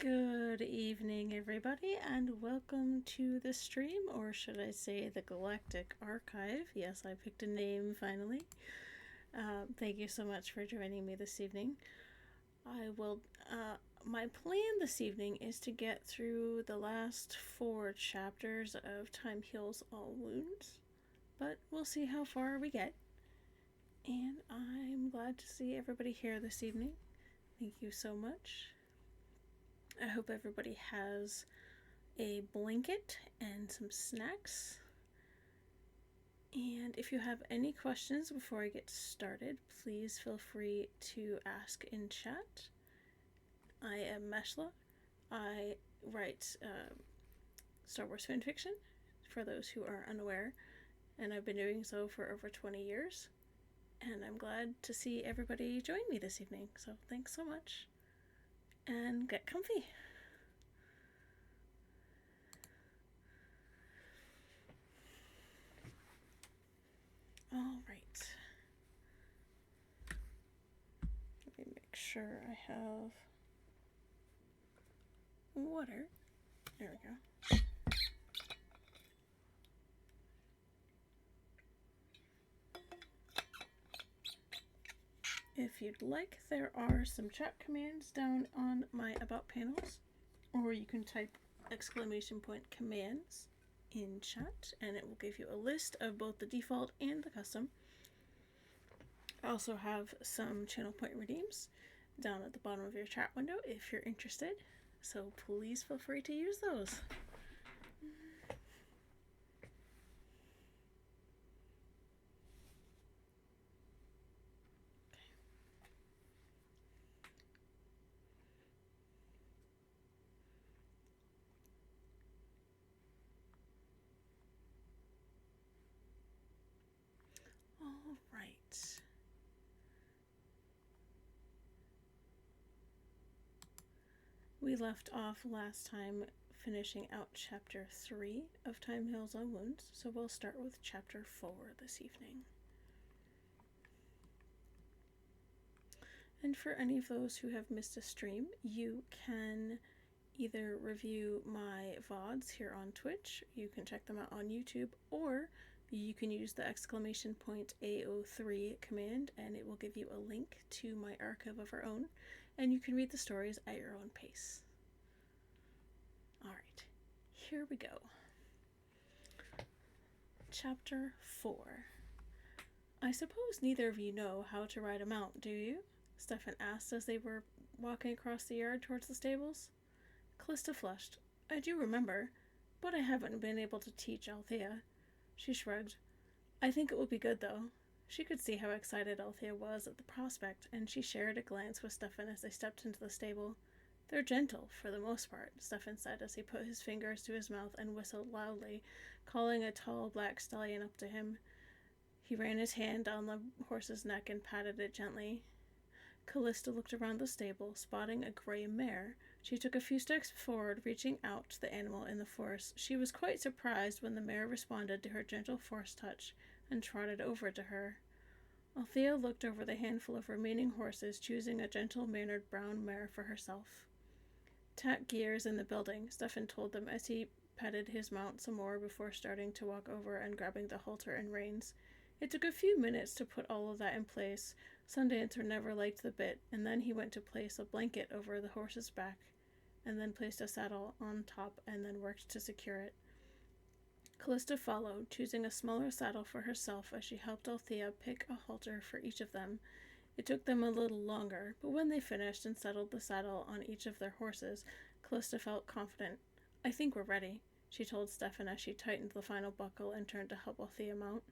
Good evening, everybody, and welcome to the stream, or should I say the Galactic Archive. Yes, I picked a name finally. Thank you so much for joining me this evening. I will. My plan this evening is to get through the last 4 chapters of Time Heals All Wounds, but we'll see how far we get. And I'm glad to see everybody here this evening. Thank you so much. I hope everybody has a blanket and some snacks. And if you have any questions before I get started, please feel free to ask in chat. I am Meshla. I write Star Wars fanfiction, for those who are unaware, and I've been doing so for over 20 years. And I'm glad to see everybody join me this evening, so thanks so much. And get comfy. All right. Let me make sure I have water. There we go. If you'd like, there are some chat commands down on my About panels, or you can type !commands in chat, and it will give you a list of both the default and the custom. I also have some channel point redeems down at the bottom of your chat window if you're interested, so please feel free to use those. All right. We left off last time finishing out Chapter 3 of Time Heals All Wounds, so we'll start with Chapter 4 this evening. And for any of those who have missed a stream, you can either review my VODs here on Twitch, you can check them out on YouTube, or you can use the !AO3 command and it will give you a link to my archive of our own, and you can read the stories at your own pace. Alright, here we go. Chapter 4. I suppose neither of you know how to ride a mount, do you? Stefan asked as they were walking across the yard towards the stables. Callista flushed. I do remember, but I haven't been able to teach Althea. She shrugged. I think it would be good, though. She could see how excited Althea was at the prospect, and she shared a glance with Stefan as they stepped into the stable. They're gentle, for the most part, Stefan said as he put his fingers to his mouth and whistled loudly, calling a tall black stallion up to him. He ran his hand down the horse's neck and patted it gently. Callista looked around the stable, spotting a gray mare. She took a few steps forward, reaching out to the animal in the force. She was quite surprised when the mare responded to her gentle force touch and trotted over to her. Althea looked over the handful of remaining horses, choosing a gentle-mannered brown mare for herself. Tack gears in the building, Stefan told them as he petted his mount some more before starting to walk over and grabbing the halter and reins. It took a few minutes to put all of that in place. Sundancer never liked the bit, and then he went to place a blanket over the horse's back, and then placed a saddle on top and then worked to secure it. Callista followed, choosing a smaller saddle for herself as she helped Althea pick a halter for each of them. It took them a little longer, but when they finished and settled the saddle on each of their horses, Callista felt confident. I think we're ready, she told Stefan as she tightened the final buckle and turned to help Althea mount.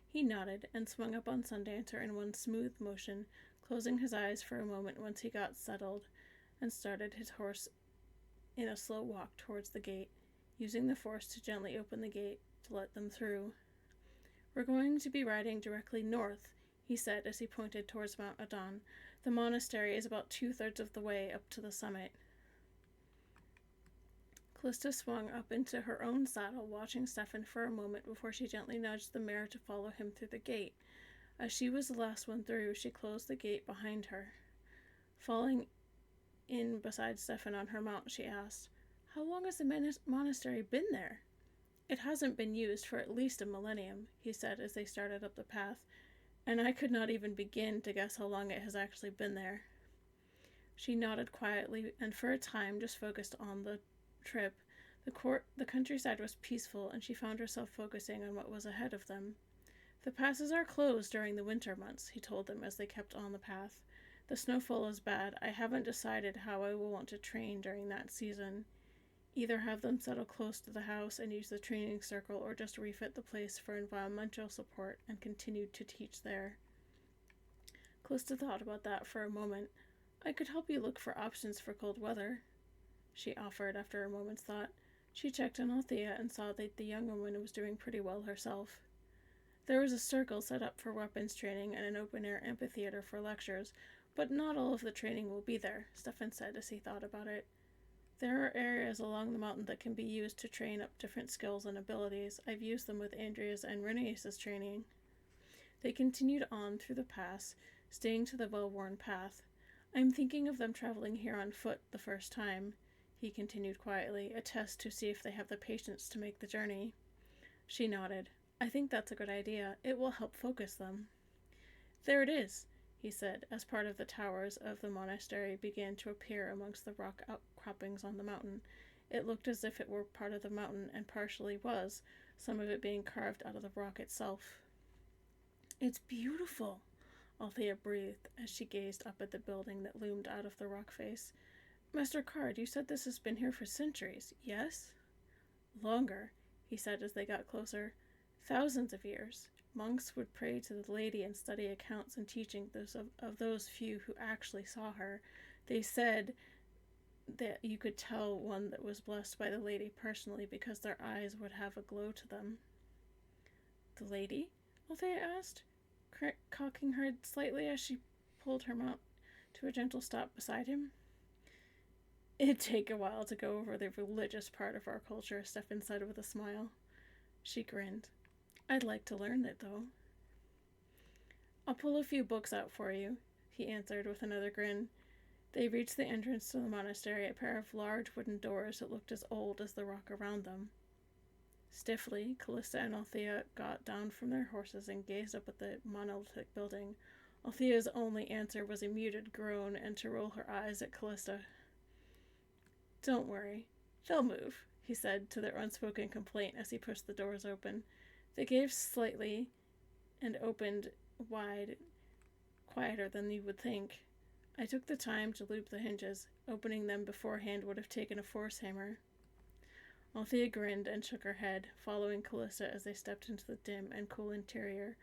He nodded and swung up on Sundancer in one smooth motion, closing his eyes for a moment once he got settled, and started his horse in a slow walk towards the gate, using the force to gently open the gate to let them through. We're going to be riding directly north, he said as he pointed towards Mount Adon. The monastery is about 2/3 of the way up to the summit. Callista swung up into her own saddle, watching Stefan for a moment before she gently nudged the mare to follow him through the gate. As she was the last one through, she closed the gate behind her. Falling in beside Stefan on her mount, she asked, "How long has the monastery been there?" "It hasn't been used for at least a millennium," he said as they started up the path, "and I could not even begin to guess how long it has actually been there." She nodded quietly and for a time just focused on the trip. The countryside was peaceful, and she found herself focusing on what was ahead of them. "The passes are closed during the winter months," he told them as they kept on the path. "The snowfall is bad. I haven't decided how I will want to train during that season. Either have them settle close to the house and use the training circle, or just refit the place for environmental support and continue to teach there." Callista thought about that for a moment. "I could help you look for options for cold weather," she offered after a moment's thought. She checked on Althea and saw that the young woman was doing pretty well herself. There was a circle set up for weapons training and an open-air amphitheater for lectures, but not all of the training will be there, Stefan said as he thought about it. "There are areas along the mountain that can be used to train up different skills and abilities. I've used them with Andrea's and Renee's training." They continued on through the pass, staying to the well-worn path. "I'm thinking of them traveling here on foot the first time," he continued quietly, "a test to see if they have the patience to make the journey." She nodded. "I think that's a good idea. It will help focus them." "There it is," he said, as part of the towers of the monastery began to appear amongst the rock outcroppings on the mountain. It looked as if it were part of the mountain, and partially was, some of it being carved out of the rock itself. "It's beautiful," Althea breathed as she gazed up at the building that loomed out of the rock face. "Master Card, you said this has been here for centuries, yes?" "Longer," he said as they got closer. "Thousands of years. Monks would pray to the lady and study accounts and teaching of those few who actually saw her. They said that you could tell one that was blessed by the lady personally because their eyes would have a glow to them." "The lady?" Althea asked, cocking her head slightly as she pulled her mount to a gentle stop beside him. "It'd take a while to go over the religious part of our culture," Stefan said with a smile. She grinned. "I'd like to learn it, though." "I'll pull a few books out for you," he answered with another grin. They reached the entrance to the monastery, a pair of large wooden doors that looked as old as the rock around them. Stiffly, Callista and Althea got down from their horses and gazed up at the monolithic building. Althea's only answer was a muted groan and to roll her eyes at Callista. "Don't worry, they'll move," he said to their unspoken complaint as he pushed the doors open. They gave slightly and opened wide, quieter than you would think. "I took the time to loop the hinges. Opening them beforehand would have taken a force hammer." Althea grinned and shook her head, following Callista as they stepped into the dim and cool interior.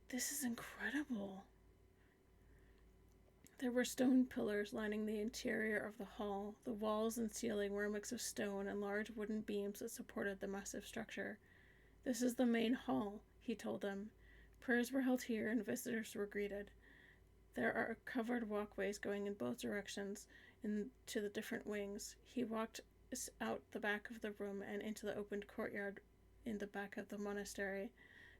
"This is incredible." There were stone pillars lining the interior of the hall. The walls and ceiling were a mix of stone and large wooden beams that supported the massive structure. "This is the main hall," he told them. Prayers were held here and visitors were greeted. There are covered walkways going in both directions into the different wings. He walked out the back of the room and into the opened courtyard in the back of the monastery.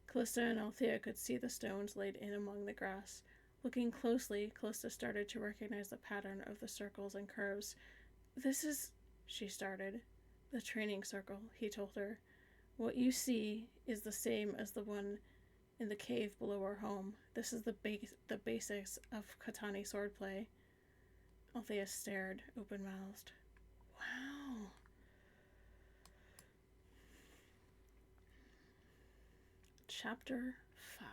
Callista and Althea could see the stones laid in among the grass. Looking closely, Callista started to recognize the pattern of the circles and curves. "This is," she started. "The training circle," he told her. "What you see is the same as the one in the cave below our home. This is the basics of Katani swordplay." Althea stared, open-mouthed. "Wow." Chapter 5.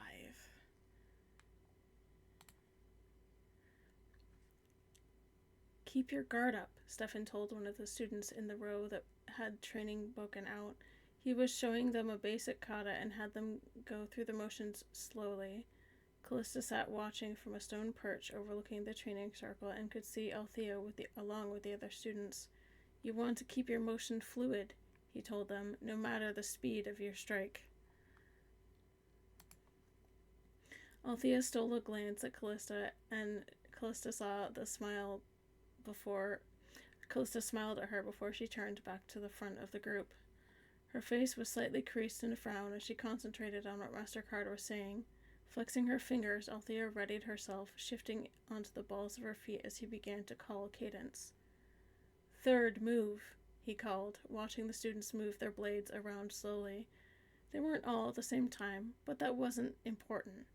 "Keep your guard up," Stefan told one of the students in the row that had training broken out. He was showing them a basic kata and had them go through the motions slowly. Callista sat watching from a stone perch overlooking the training circle and could see Althea along with the other students. "You want to keep your motion fluid," he told them, "no matter the speed of your strike." Althea stole a glance at Callista, and Callista smiled at her before she turned back to the front of the group. Her face was slightly creased in a frown as she concentrated on what Master Card was saying. Flexing her fingers, Althea readied herself, shifting onto the balls of her feet as he began to call a cadence. Third move, he called, watching the students move their blades around slowly. They weren't all at the same time, but that wasn't important.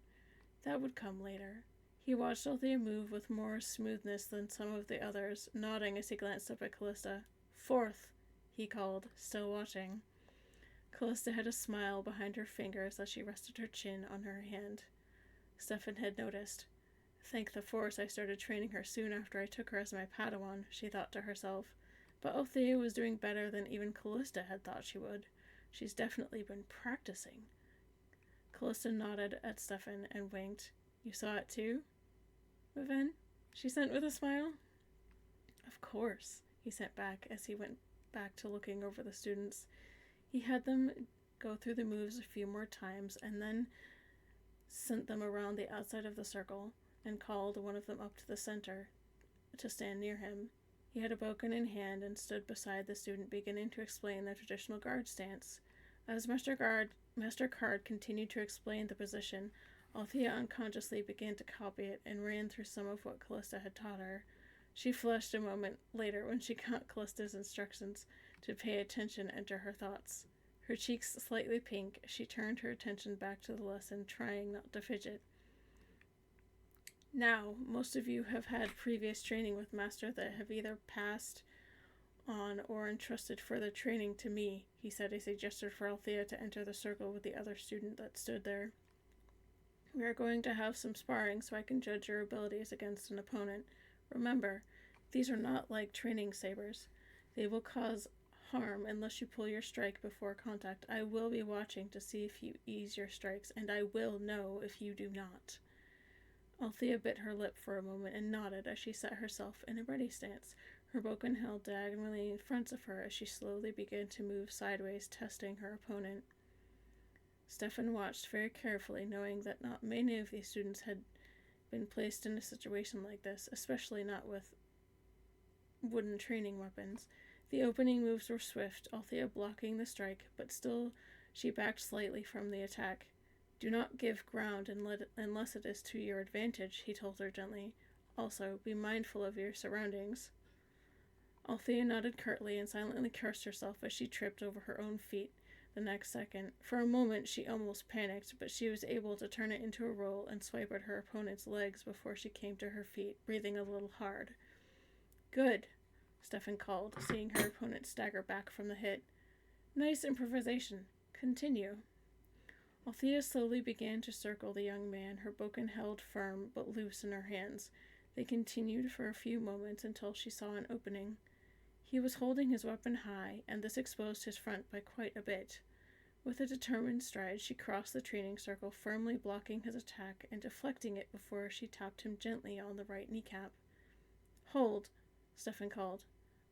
That would come later. He watched Althea move with more smoothness than some of the others, nodding as he glanced up at Callista. Fourth, he called, still watching. Callista had a smile behind her fingers as she rested her chin on her hand. Stefan had noticed. Thank the Force I started training her soon after I took her as my Padawan, she thought to herself. But Althea was doing better than even Callista had thought she would. She's definitely been practicing. Callista nodded at Stefan and winked. You saw it too? Viven? She sent with a smile. Of course, he sent back as he went back to looking over the students. He had them go through the moves a few more times and then sent them around the outside of the circle and called one of them up to the center to stand near him. He had a bokken in hand and stood beside the student, beginning to explain the traditional guard stance. As Master Card continued to explain the position, Althea unconsciously began to copy it and ran through some of what Callista had taught her. She flushed a moment later when she got Callista's instructions to pay attention and to her thoughts. Her cheeks slightly pink, she turned her attention back to the lesson, trying not to fidget. Now, most of you have had previous training with Master that have either passed on or entrusted further training to me, he said as he gestured for Althea to enter the circle with the other student that stood there. We are going to have some sparring so I can judge your abilities against an opponent. Remember, these are not like training sabers. They will cause harm unless you pull your strike before contact. I will be watching to see if you ease your strikes, and I will know if you do not. Althea bit her lip for a moment and nodded as she set herself in a ready stance, her bokken held diagonally in front of her as she slowly began to move sideways, testing her opponent. Stefan watched very carefully, knowing that not many of these students had been placed in a situation like this, especially not with wooden training weapons. The opening moves were swift, Althea blocking the strike, but still she backed slightly from the attack. Do not give ground unless it is to your advantage, he told her gently. Also, be mindful of your surroundings. Althea nodded curtly and silently cursed herself as she tripped over her own feet the next second. For a moment she almost panicked, but she was able to turn it into a roll and swipe at her opponent's legs before she came to her feet, breathing a little hard. Good, Stefan called, seeing her opponent stagger back from the hit. Nice improvisation. Continue. Althea slowly began to circle the young man, her bokken held firm but loose in her hands. They continued for a few moments until she saw an opening. He was holding his weapon high, and this exposed his front by quite a bit. With a determined stride, she crossed the training circle, firmly blocking his attack and deflecting it before she tapped him gently on the right kneecap. Hold, Stefan called.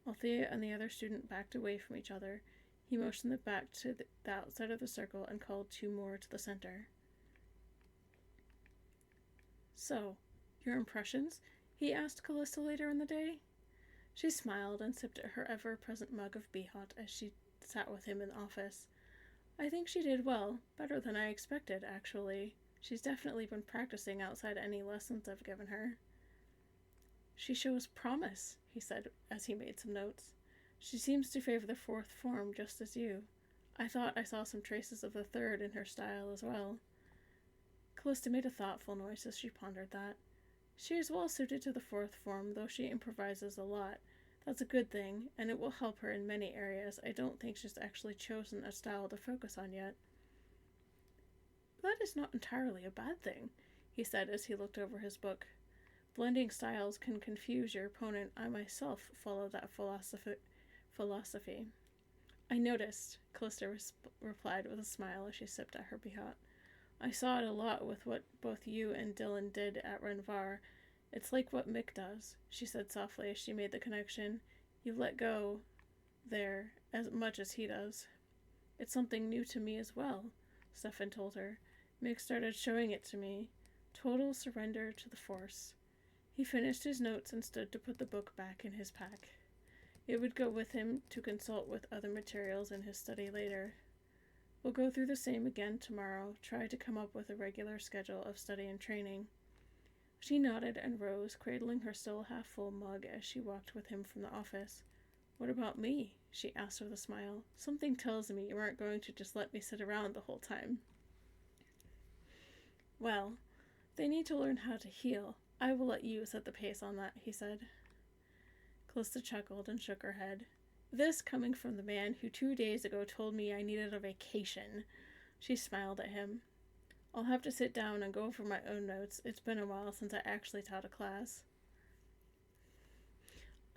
Althea and the other student backed away from each other. He motioned them back to the outside of the circle and called two more to the center. So, your impressions? He asked Callista later in the day. She smiled and sipped at her ever-present mug of Beehot as she sat with him in the office. I think she did well, better than I expected, actually. She's definitely been practicing outside any lessons I've given her. She shows promise, he said as he made some notes. She seems to favor the fourth form just as you. I thought I saw some traces of the third in her style as well. Callista made a thoughtful noise as she pondered that. She is well suited to the fourth form, though she improvises a lot. That's a good thing, and it will help her in many areas. I don't think she's actually chosen a style to focus on yet. That is not entirely a bad thing, he said as he looked over his book. Blending styles can confuse your opponent. I myself follow that philosophy. I noticed, Callista replied with a smile as she sipped at her Beehot. I saw it a lot with what both you and Dylan did at Renvar. It's like what Mick does, she said softly as she made the connection. You let go there as much as he does. It's something new to me as well, Stefan told her. Mick started showing it to me. Total surrender to the Force. He finished his notes and stood to put the book back in his pack. It would go with him to consult with other materials in his study later. We'll go through the same again tomorrow, try to come up with a regular schedule of study and training. She nodded and rose, cradling her still half-full mug as she walked with him from the office. What about me? She asked with a smile. Something tells me you aren't going to just let me sit around the whole time. Well, they need to learn how to heal. I will let you set the pace on that, he said. Callista chuckled and shook her head. This coming from the man who 2 days ago told me I needed a vacation. She smiled at him. I'll have to sit down and go over my own notes. It's been a while since I actually taught a class.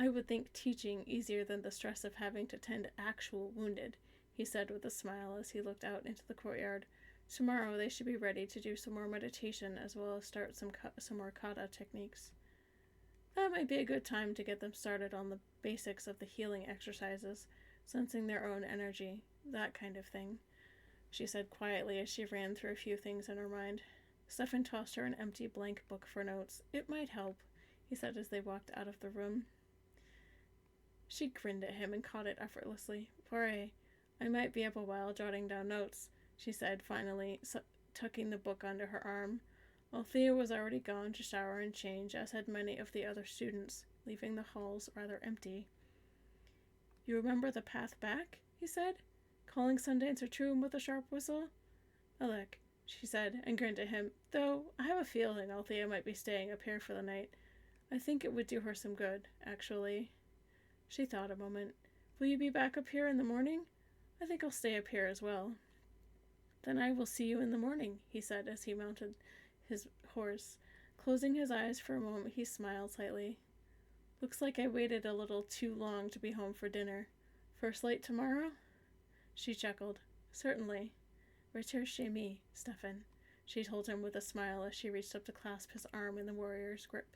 I would think teaching easier than the stress of having to tend to actual wounded, he said with a smile as he looked out into the courtyard. Tomorrow they should be ready to do some more meditation as well as start some more kata techniques. That might be a good time to get them started on the basics of the healing exercises, sensing their own energy, that kind of thing, she said quietly as she ran through a few things in her mind. Stefan tossed her an empty blank book for notes. It might help, he said as they walked out of the room. She grinned at him and caught it effortlessly. Pray, I might be up a while jotting down notes, she said, finally, tucking the book under her arm. Althea was already gone to shower and change, as had many of the other students, leaving the halls rather empty. You remember the path back? He said, calling Sundancer to him with a sharp whistle. Look, she said, and grinned at him, though I have a feeling Althea might be staying up here for the night. I think it would do her some good, actually. She thought a moment. Will you be back up here in the morning? I think I'll stay up here as well. Then I will see you in the morning, he said as he mounted his horse. Closing his eyes for a moment, he smiled slightly. Looks like I waited a little too long to be home for dinner. First light tomorrow? She chuckled. Certainly. Recherche me, Stefan, she told him with a smile as she reached up to clasp his arm in the warrior's grip.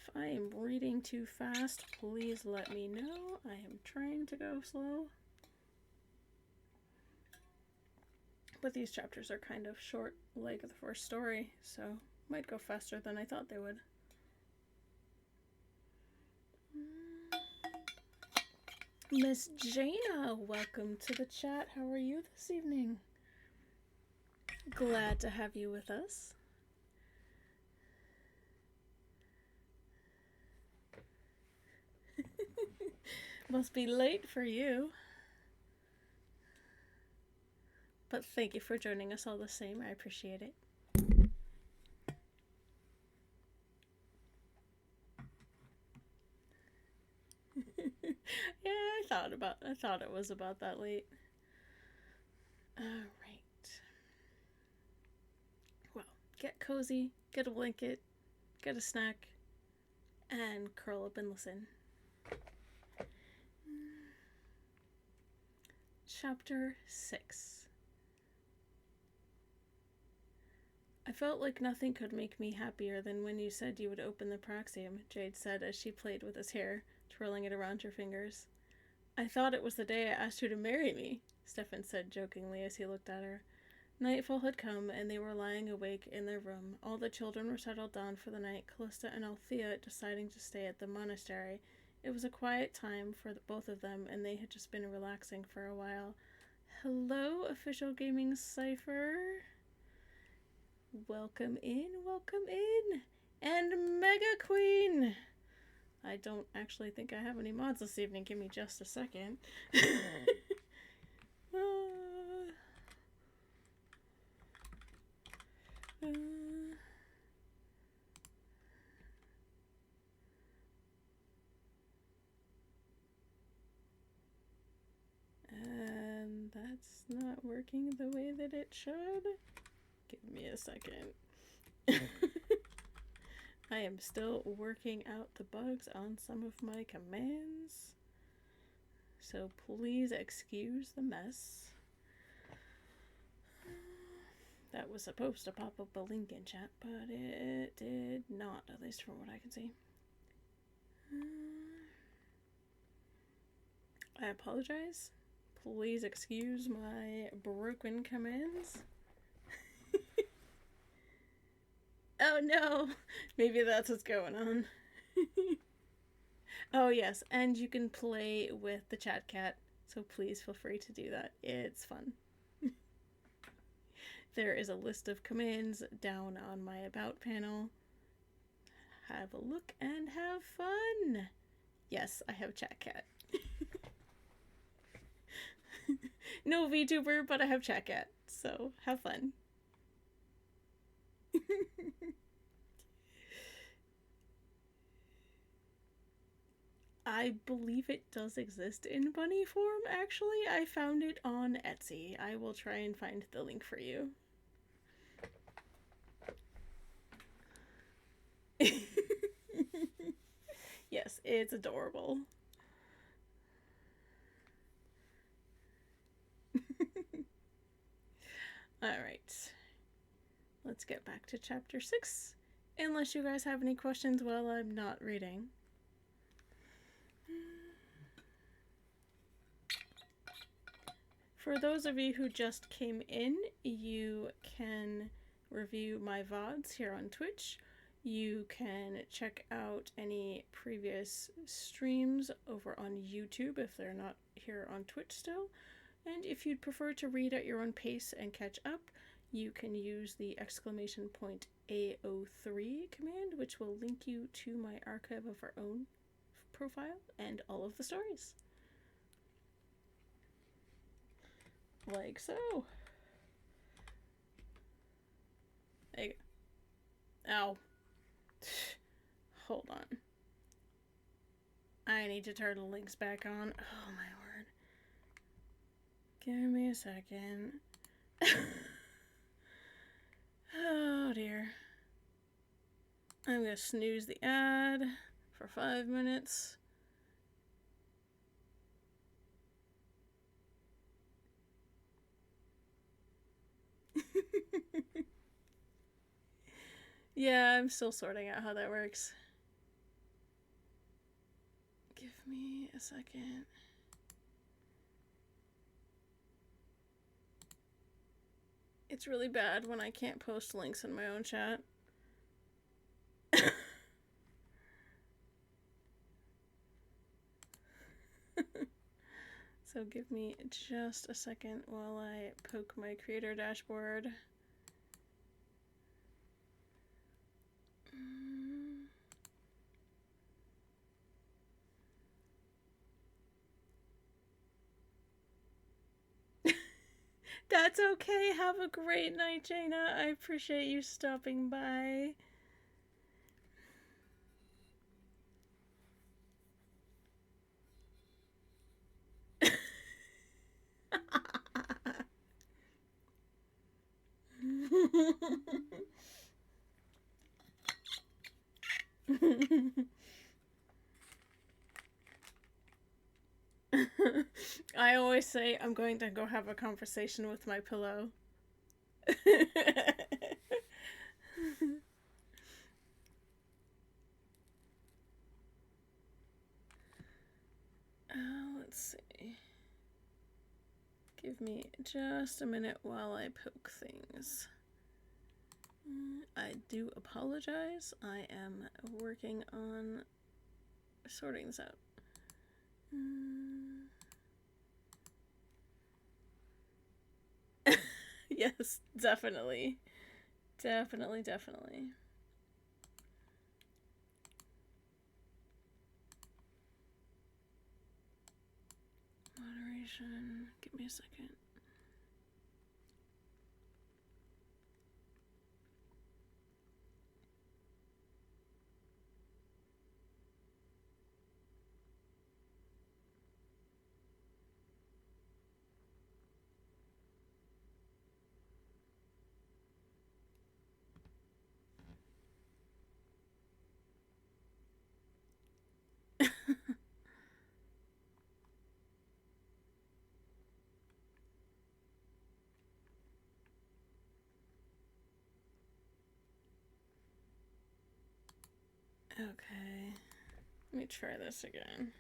If I am reading too fast, please let me know. I am trying to go slow. But these chapters are kind of short, like the first story, so might go faster than I thought they would. Miss Jaina, welcome to the chat. How are you this evening? Glad to have you with us. Must be late for you. But thank you for joining us all the same. I appreciate it. Yeah, I thought it was about that late. Alright. Well, get cozy, get a blanket, get a snack, and curl up and listen. Chapter 6. I felt like nothing could make me happier than when you said you would open the Praxium, Jade said as she played with his hair, twirling it around her fingers. I thought it was the day I asked you to marry me, Stefan said jokingly as he looked at her. Nightfall had come, and they were lying awake in their room. All the children were settled down for the night, Callista and Althea deciding to stay at the monastery. It was a quiet time for both of them, and they had just been relaxing for a while. Hello, Official Gaming Cipher. Welcome in, and Mega Queen! I don't actually think I have any mods this evening. Give me just a second. And that's not working the way that it should. Give me a second. I am still working out the bugs on some of my commands, so please excuse the mess. That was supposed to pop up a link in chat, but it did not, at least from what I can see. I apologize. Please excuse my broken commands. Oh no, maybe that's what's going on. Oh yes, and you can play with the chat cat, so please feel free to do that. It's fun. There is a list of commands down on my About panel. Have a look and have fun. Yes, I have Chat Cat. No VTuber, but I have Chat Cat, so have fun. I believe it does exist in bunny form, actually. I found it on Etsy. I will try and find the link for you. Yes, it's adorable. Alright. Let's get back to chapter 6. Unless you guys have any questions while I'm not reading. For those of you who just came in, you can review my VODs here on Twitch. You can check out any previous streams over on YouTube if they're not here on Twitch still. And if you'd prefer to read at your own pace and catch up, you can use the exclamation point AO3 command, which will link you to my archive of our own profile and all of the stories. Like so. There you go. Ow. Hold on. I need to turn the links back on. Oh my word. Give me a second. Oh dear. I'm gonna snooze the ad for 5 minutes. Yeah, I'm still sorting out how that works. Give me a second. It's really bad when I can't post links in my own chat. So give me just a second while I poke my creator dashboard. That's okay. Have a great night, Jaina. I appreciate you stopping by. I always say I'm going to go have a conversation with my pillow. Let's see. Give me just a minute while I poke things. I do apologize. I am working on sorting this out. Yes, definitely. Definitely. Moderation. Give me a second. Okay, let me try this again.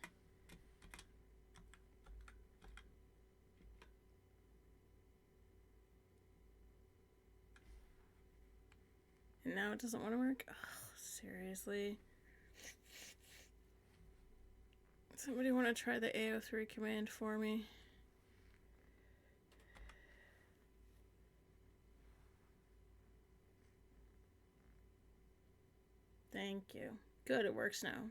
And now it doesn't want to work? Ugh, seriously? Somebody want to try the AO3 command for me? Thank you. Good, it works now.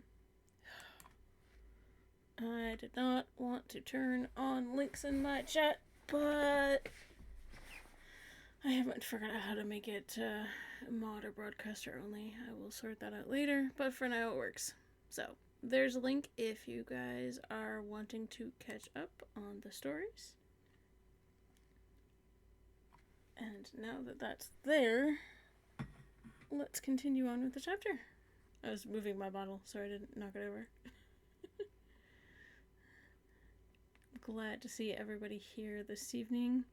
I did not want to turn on links in my chat, but I haven't figured out how to make it mod or broadcaster only. I will sort that out later, but for now it works. So, there's a link if you guys are wanting to catch up on the stories. And now that that's there, let's continue on with the chapter. I was moving my bottle so I didn't knock it over. Glad to see everybody here this evening.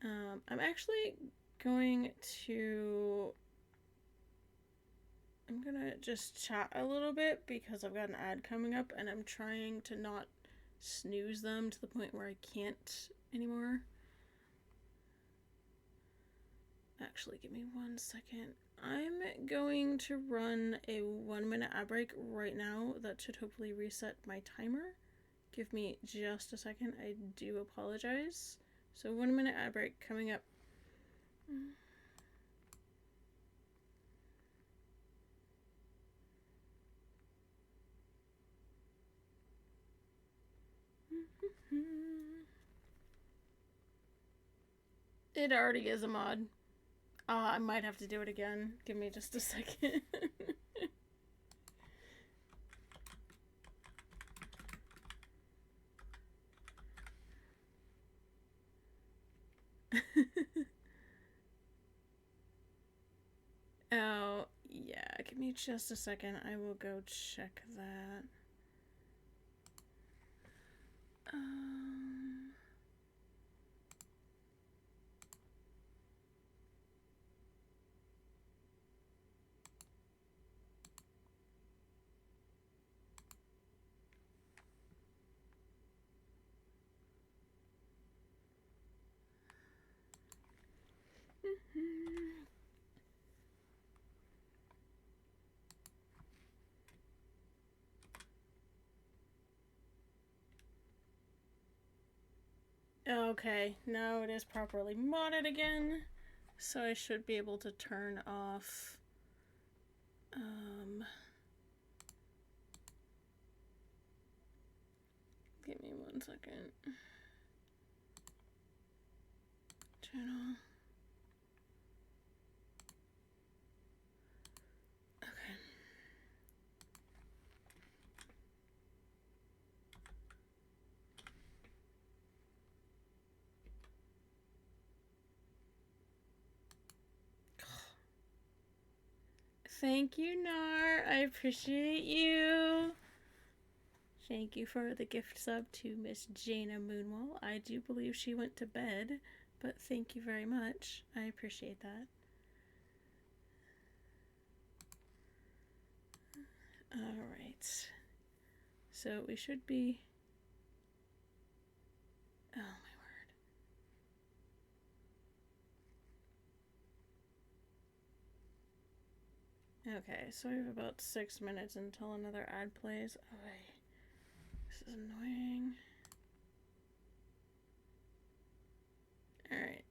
I'm actually going to... I'm gonna just chat a little bit because I've got an ad coming up and I'm trying to not snooze them to the point where I can't anymore. Actually, give me 1 second. I'm going to run a 1-minute ad break right now. That should hopefully reset my timer. Give me just a second. I do apologize. So 1-minute ad break coming up. It already is a mod. I might have to do it again. Give me just a second. Oh, yeah. Give me just a second. I will go check that. Okay, now it is properly modded again, so I should be able to turn off give me 1 second. Channel. Okay. Thank you, Nar. I appreciate you. Thank you for the gift sub to Miss Jaina Moonwall. I do believe she went to bed, but thank you very much. I appreciate that. Alright. So we should be... Oh my word. Okay, so I have about 6 minutes until another ad plays. Oh, this is annoying. Alright.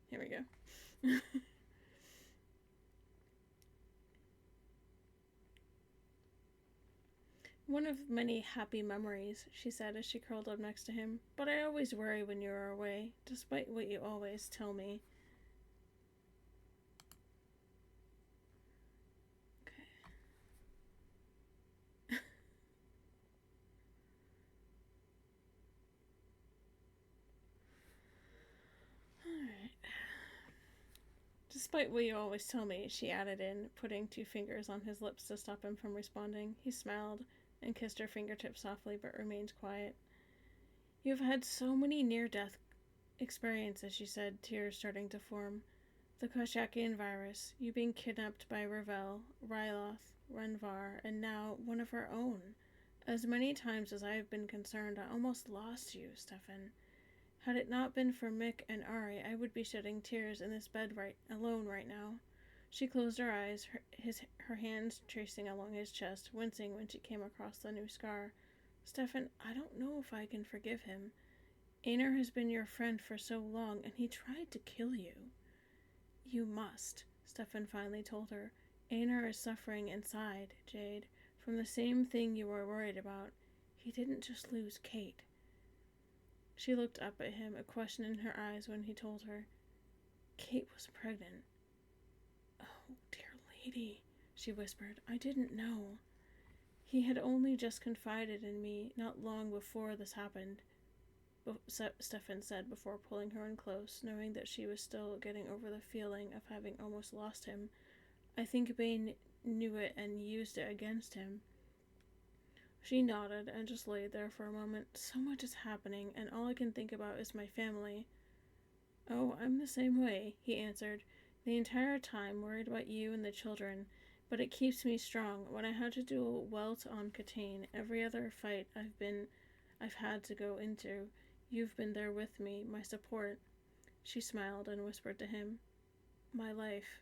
Here we go. One of many happy memories, she said as she curled up next to him. But I always worry when you are away, despite what you always tell me. Okay. Alright. Despite what you always tell me, she added in, putting 2 fingers on his lips to stop him from responding. He smiled and kissed her fingertips softly, but remained quiet. You've had so many near-death experiences, she said, tears starting to form. The Koshakian virus, you being kidnapped by Ravel, Ryloth, Renvar, and now one of our own. As many times as I have been concerned, I almost lost you, Stefan. Had it not been for Mick and Ari, I would be shedding tears in this bed alone right now. She closed her eyes, her hands tracing along his chest, wincing when she came across the new scar. Stefan, I don't know if I can forgive him. Einar has been your friend for so long, and he tried to kill you. You must. Stefan finally told her. Einar is suffering inside, Jade, from the same thing you were worried about. He didn't just lose Kate. She looked up at him, a question in her eyes when he told her. Kate was pregnant. Oh, dear lady, she whispered. I didn't know. He had only just confided in me not long before this happened, Stefan said before pulling her in close, knowing that she was still getting over the feeling of having almost lost him. I think Bane knew it and used it against him. She nodded and just laid there for a moment. So much is happening, and all I can think about is my family. Oh, I'm the same way, he answered, the entire time worried about you and the children, but it keeps me strong. When I had to do a welt on Catane, every other fight I've had to go into, you've been there with me, my support. She smiled and whispered to him. My life,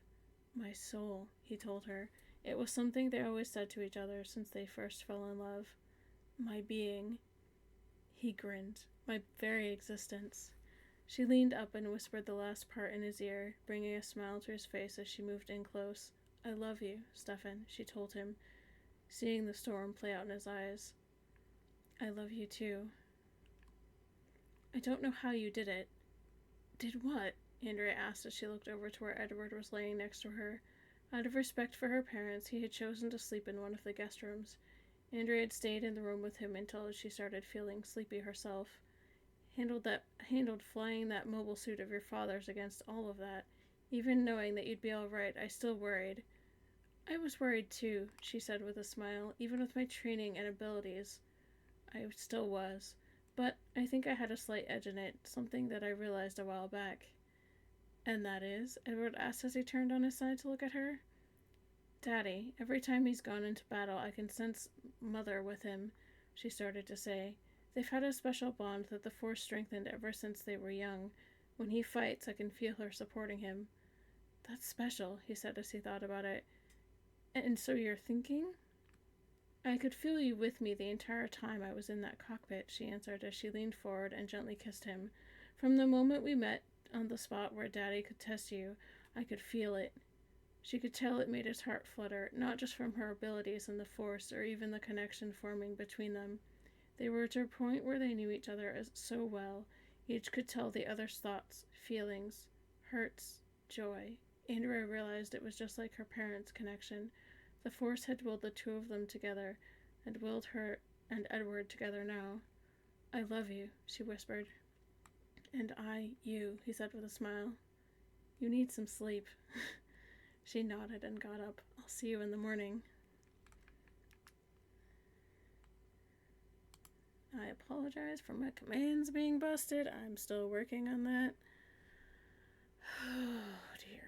my soul, he told her. It was something they always said to each other since they first fell in love. My being. He grinned. My very existence. She leaned up and whispered the last part in his ear, bringing a smile to his face as she moved in close. I love you, Stefan, she told him, seeing the storm play out in his eyes. I love you too. I don't know how you did it. Did what? Andrea asked as she looked over to where Edward was laying next to her. Out of respect for her parents, he had chosen to sleep in one of the guest rooms. Andrea had stayed in the room with him until she started feeling sleepy herself. Handled flying that mobile suit of your father's against all of that. Even knowing that you'd be all right, I still worried. I was worried too, she said with a smile. Even with my training and abilities, I still was. But I think I had a slight edge in it, something that I realized a while back. And that is? Edward asked as he turned on his side to look at her. Daddy, every time he's gone into battle, I can sense Mother with him, she started to say. They've had a special bond that the Force strengthened ever since they were young. When he fights, I can feel her supporting him. That's special, he said as he thought about it. And so you're thinking? I could feel you with me the entire time I was in that cockpit, she answered as she leaned forward and gently kissed him. From the moment we met on the spot where Daddy could test you, I could feel it. She could tell it made his heart flutter, not just from her abilities in the Force or even the connection forming between them. They were to a point where they knew each other so well. Each could tell the other's thoughts, feelings, hurts, joy. Andrea realized it was just like her parents' connection. The Force had willed the two of them together, and willed her and Edward together now. I love you, she whispered. And I, you, he said with a smile. You need some sleep. She nodded and got up. I'll see you in the morning. I apologize for my commands being busted. I'm still working on that. Oh, dear.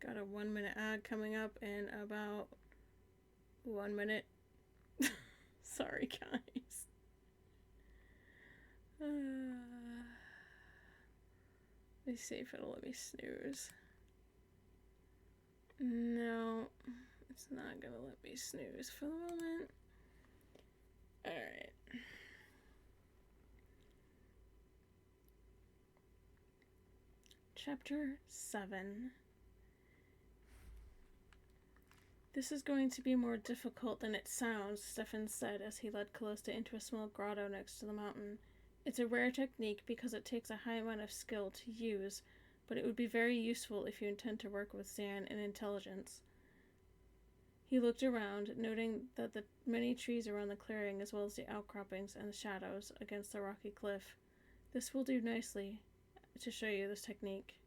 Got a 1-minute ad coming up in about 1 minute. Sorry, guys. Let me see if it'll let me snooze. No, it's not gonna let me snooze for the moment. Alright. Chapter 7. This is going to be more difficult than it sounds, Stefan said as he led Callista into a small grotto next to the mountain. It's a rare technique because it takes a high amount of skill to use, but it would be very useful if you intend to work with Zan and intelligence. He looked around, noting that the many trees around the clearing as well as the outcroppings and the shadows against the rocky cliff. This will do nicely to show you this technique.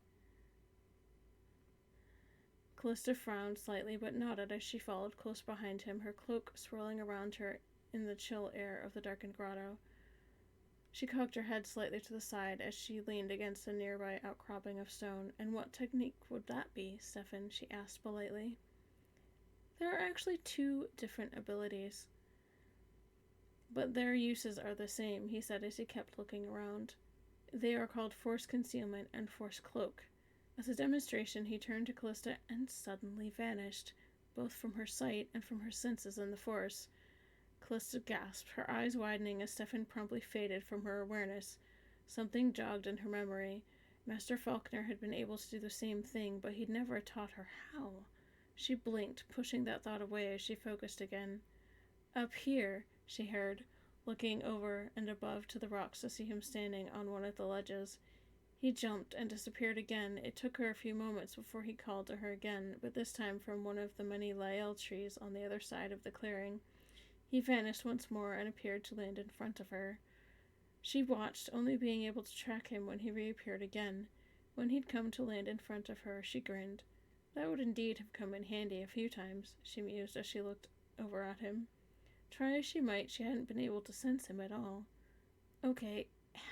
Callista frowned slightly but nodded as she followed close behind him, her cloak swirling around her in the chill air of the darkened grotto. She cocked her head slightly to the side as she leaned against a nearby outcropping of stone. And what technique would that be, Stefan? She asked politely. There are actually 2 different abilities, but their uses are the same, he said as he kept looking around. They are called Force Concealment and Force Cloak. As a demonstration, he turned to Callista and suddenly vanished, both from her sight and from her senses in the Force. Callista gasped, her eyes widening as Stefan promptly faded from her awareness. Something jogged in her memory. Master Faulkner had been able to do the same thing, but he'd never taught her how. She blinked, pushing that thought away as she focused again. Up here, she heard, looking over and above to the rocks to see him standing on one of the ledges. He jumped and disappeared again. It took her a few moments before he called to her again, but this time from one of the many lael trees on the other side of the clearing. He vanished once more and appeared to land in front of her. She watched, only being able to track him when he reappeared again. When he'd come to land in front of her, she grinned. That would indeed have come in handy a few times, she mused as she looked over at him. Try as she might, she hadn't been able to sense him at all. Okay,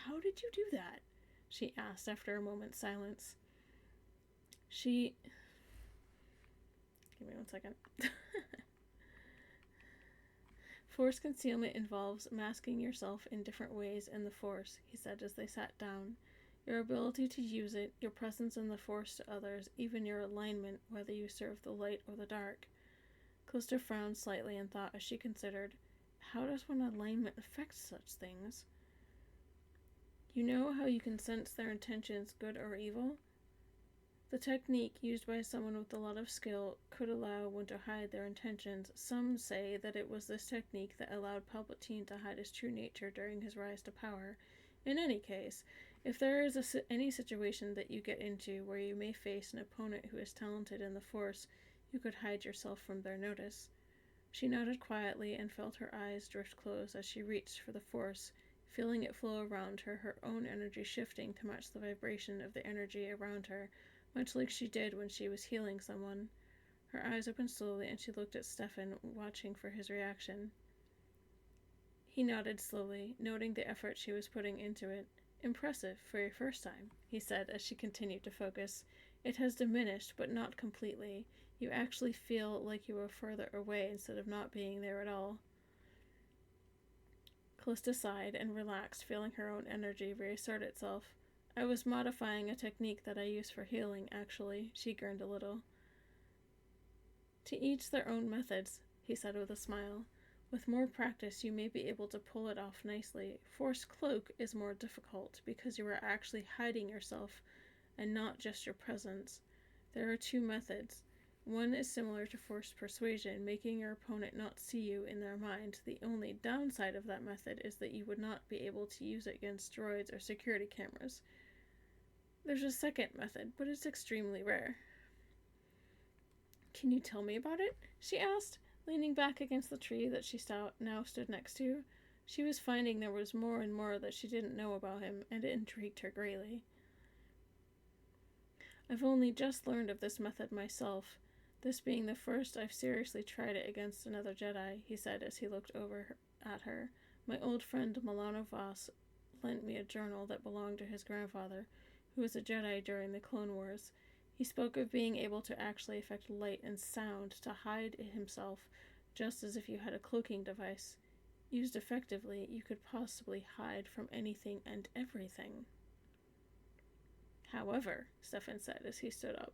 how did you do that? She asked after a moment's silence. Give me 1 second. Force concealment involves masking yourself in different ways in the Force, he said as they sat down. Your ability to use it, your presence in the Force to others, even your alignment, whether you serve the light or the dark. Callista frowned slightly and thought as she considered, how does one alignment affect such things? You know how you can sense their intentions, good or evil? The technique used by someone with a lot of skill could allow one to hide their intentions. Some say that it was this technique that allowed Palpatine to hide his true nature during his rise to power. In any case, if there is any situation that you get into where you may face an opponent who is talented in the Force, you could hide yourself from their notice. She nodded quietly and felt her eyes drift close as she reached for the Force, feeling it flow around her, her own energy shifting to match the vibration of the energy around her, much like she did when she was healing someone. Her eyes opened slowly and she looked at Stefan, watching for his reaction. He nodded slowly, noting the effort she was putting into it. Impressive, for your first time, he said as she continued to focus. It has diminished, but not completely. You actually feel like you were further away instead of not being there at all. Callista sighed and relaxed, feeling her own energy reassert itself. I was modifying a technique that I use for healing, actually. She grinned a little. To each their own methods, he said with a smile. With more practice, you may be able to pull it off nicely. Force cloak is more difficult because you are actually hiding yourself and not just your presence. There are 2 methods. One is similar to force persuasion, making your opponent not see you in their mind. The only downside of that method is that you would not be able to use it against droids or security cameras. There's a second method, but it's extremely rare. Can you tell me about it? She asked, leaning back against the tree that she now stood next to. She was finding there was more and more that she didn't know about him, and it intrigued her greatly. I've only just learned of this method myself, this being the first I've seriously tried it against another Jedi, he said as he looked over at her. My old friend Milano Voss lent me a journal that belonged to his grandfather, who was a Jedi during the Clone Wars. He spoke of being able to actually affect light and sound to hide himself, just as if you had a cloaking device. Used effectively, you could possibly hide from anything and everything. However, Stefan said as he stood up,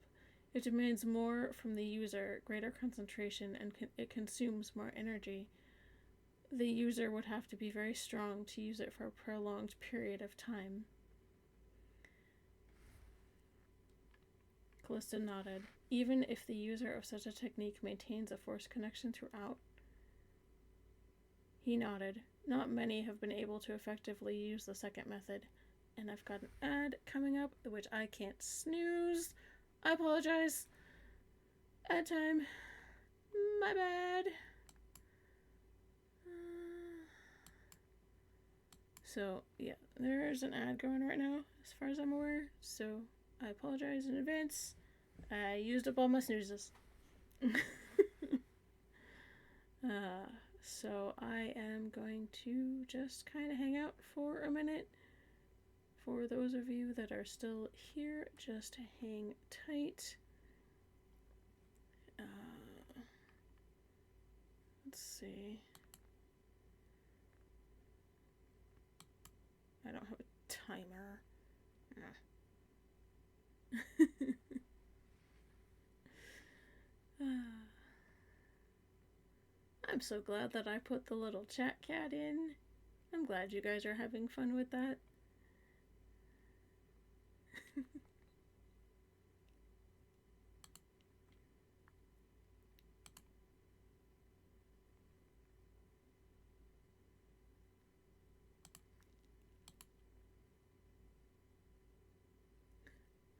it demands more from the user, greater concentration, and it consumes more energy. The user would have to be very strong to use it for a prolonged period of time. Callista nodded. Even if the user of such a technique maintains a force connection throughout? He nodded. Not many have been able to effectively use the second method. And I've got an ad coming up, which I can't snooze. I apologize. Ad time. My bad. So, yeah, there's an ad going right now, as far as I'm aware. So, I apologize in advance. I used up all my snoozes. So I am going to just kind of hang out for a minute. For those of you that are still here, just hang tight. Let's see. I don't have a timer. I'm so glad that I put the little chat cat in. I'm glad you guys are having fun with that.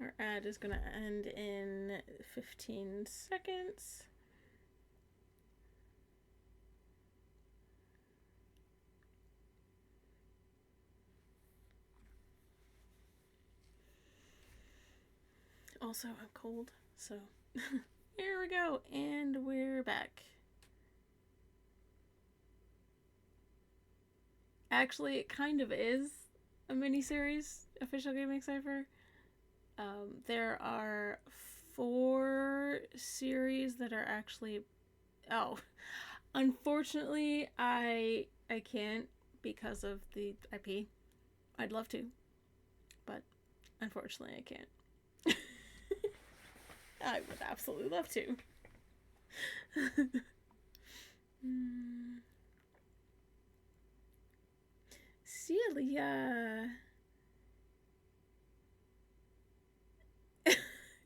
Our ad is going to end in 15 seconds. Also, I'm cold, so here we go, and we're back. Actually, it kind of is a miniseries, Official Gaming Cipher. There are 4 series that are actually. Oh, unfortunately, I can't because of the IP. I'd love to, but unfortunately, I can't. I would absolutely love to. Celia.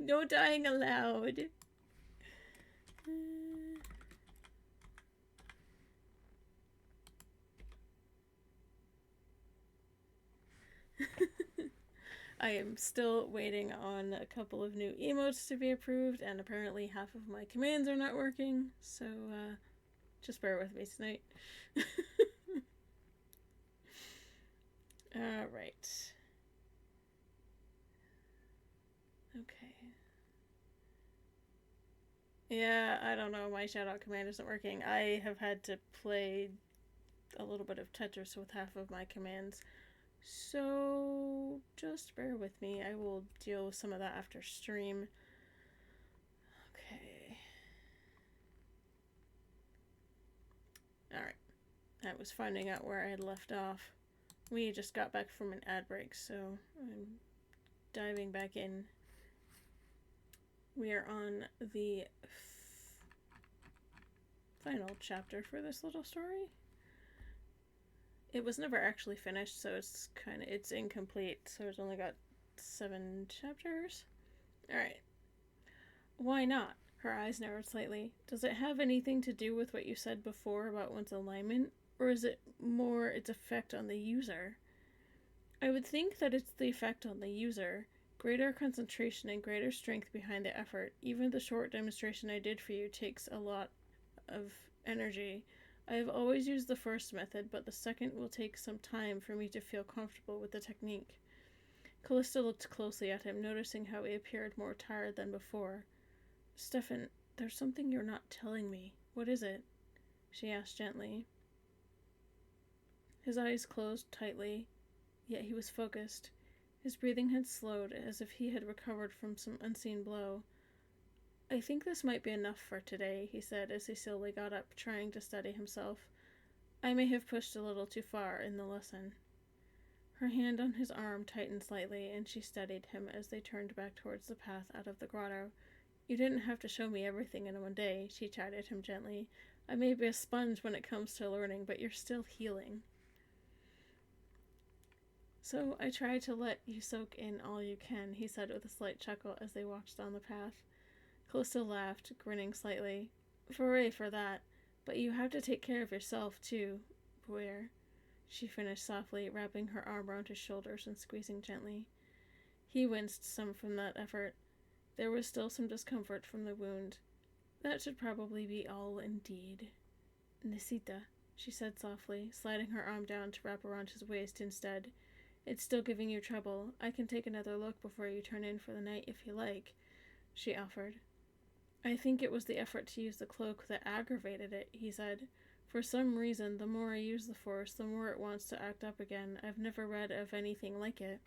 No dying allowed. I am still waiting on a couple of new emotes to be approved, and apparently half of my commands are not working, so just bear with me tonight. Alright. Okay. Yeah, I don't know, my shoutout command isn't working. I have had to play a little bit of Tetris with half of my commands, so just bear with me. I will deal with some of that after stream. Okay. Alright. I was finding out where I had left off. We just got back from an ad break, so I'm diving back in. We are on the final chapter for this little story. It was never actually finished, so it's incomplete, so it's only got 7 chapters. Alright. Why not? Her eyes narrowed slightly. Does it have anything to do with what you said before about one's alignment? Or is it more its effect on the user? I would think that it's the effect on the user. Greater concentration and greater strength behind the effort. Even the short demonstration I did for you takes a lot of energy. I have always used the first method, but the second will take some time for me to feel comfortable with the technique. Callista looked closely at him, noticing how he appeared more tired than before. Stefan, there's something you're not telling me. What is it? She asked gently. His eyes closed tightly, yet he was focused. His breathing had slowed, as if he had recovered from some unseen blow. I think this might be enough for today, he said as he slowly got up, trying to steady himself. I may have pushed a little too far in the lesson. Her hand on his arm tightened slightly, and she steadied him as they turned back towards the path out of the grotto. You didn't have to show me everything in one day, she chided him gently. I may be a sponge when it comes to learning, but you're still healing. So I try to let you soak in all you can, he said with a slight chuckle as they walked down the path. Callista laughed, grinning slightly. Hooray for that. But you have to take care of yourself, too, Boyer. She finished softly, wrapping her arm around his shoulders and squeezing gently. He winced some from that effort. There was still some discomfort from the wound. That should probably be all indeed. Nisita, she said softly, sliding her arm down to wrap around his waist instead. It's still giving you trouble. I can take another look before you turn in for the night if you like, she offered. I think it was the effort to use the cloak that aggravated it, he said. For some reason, the more I use the Force, the more it wants to act up again. I've never read of anything like it.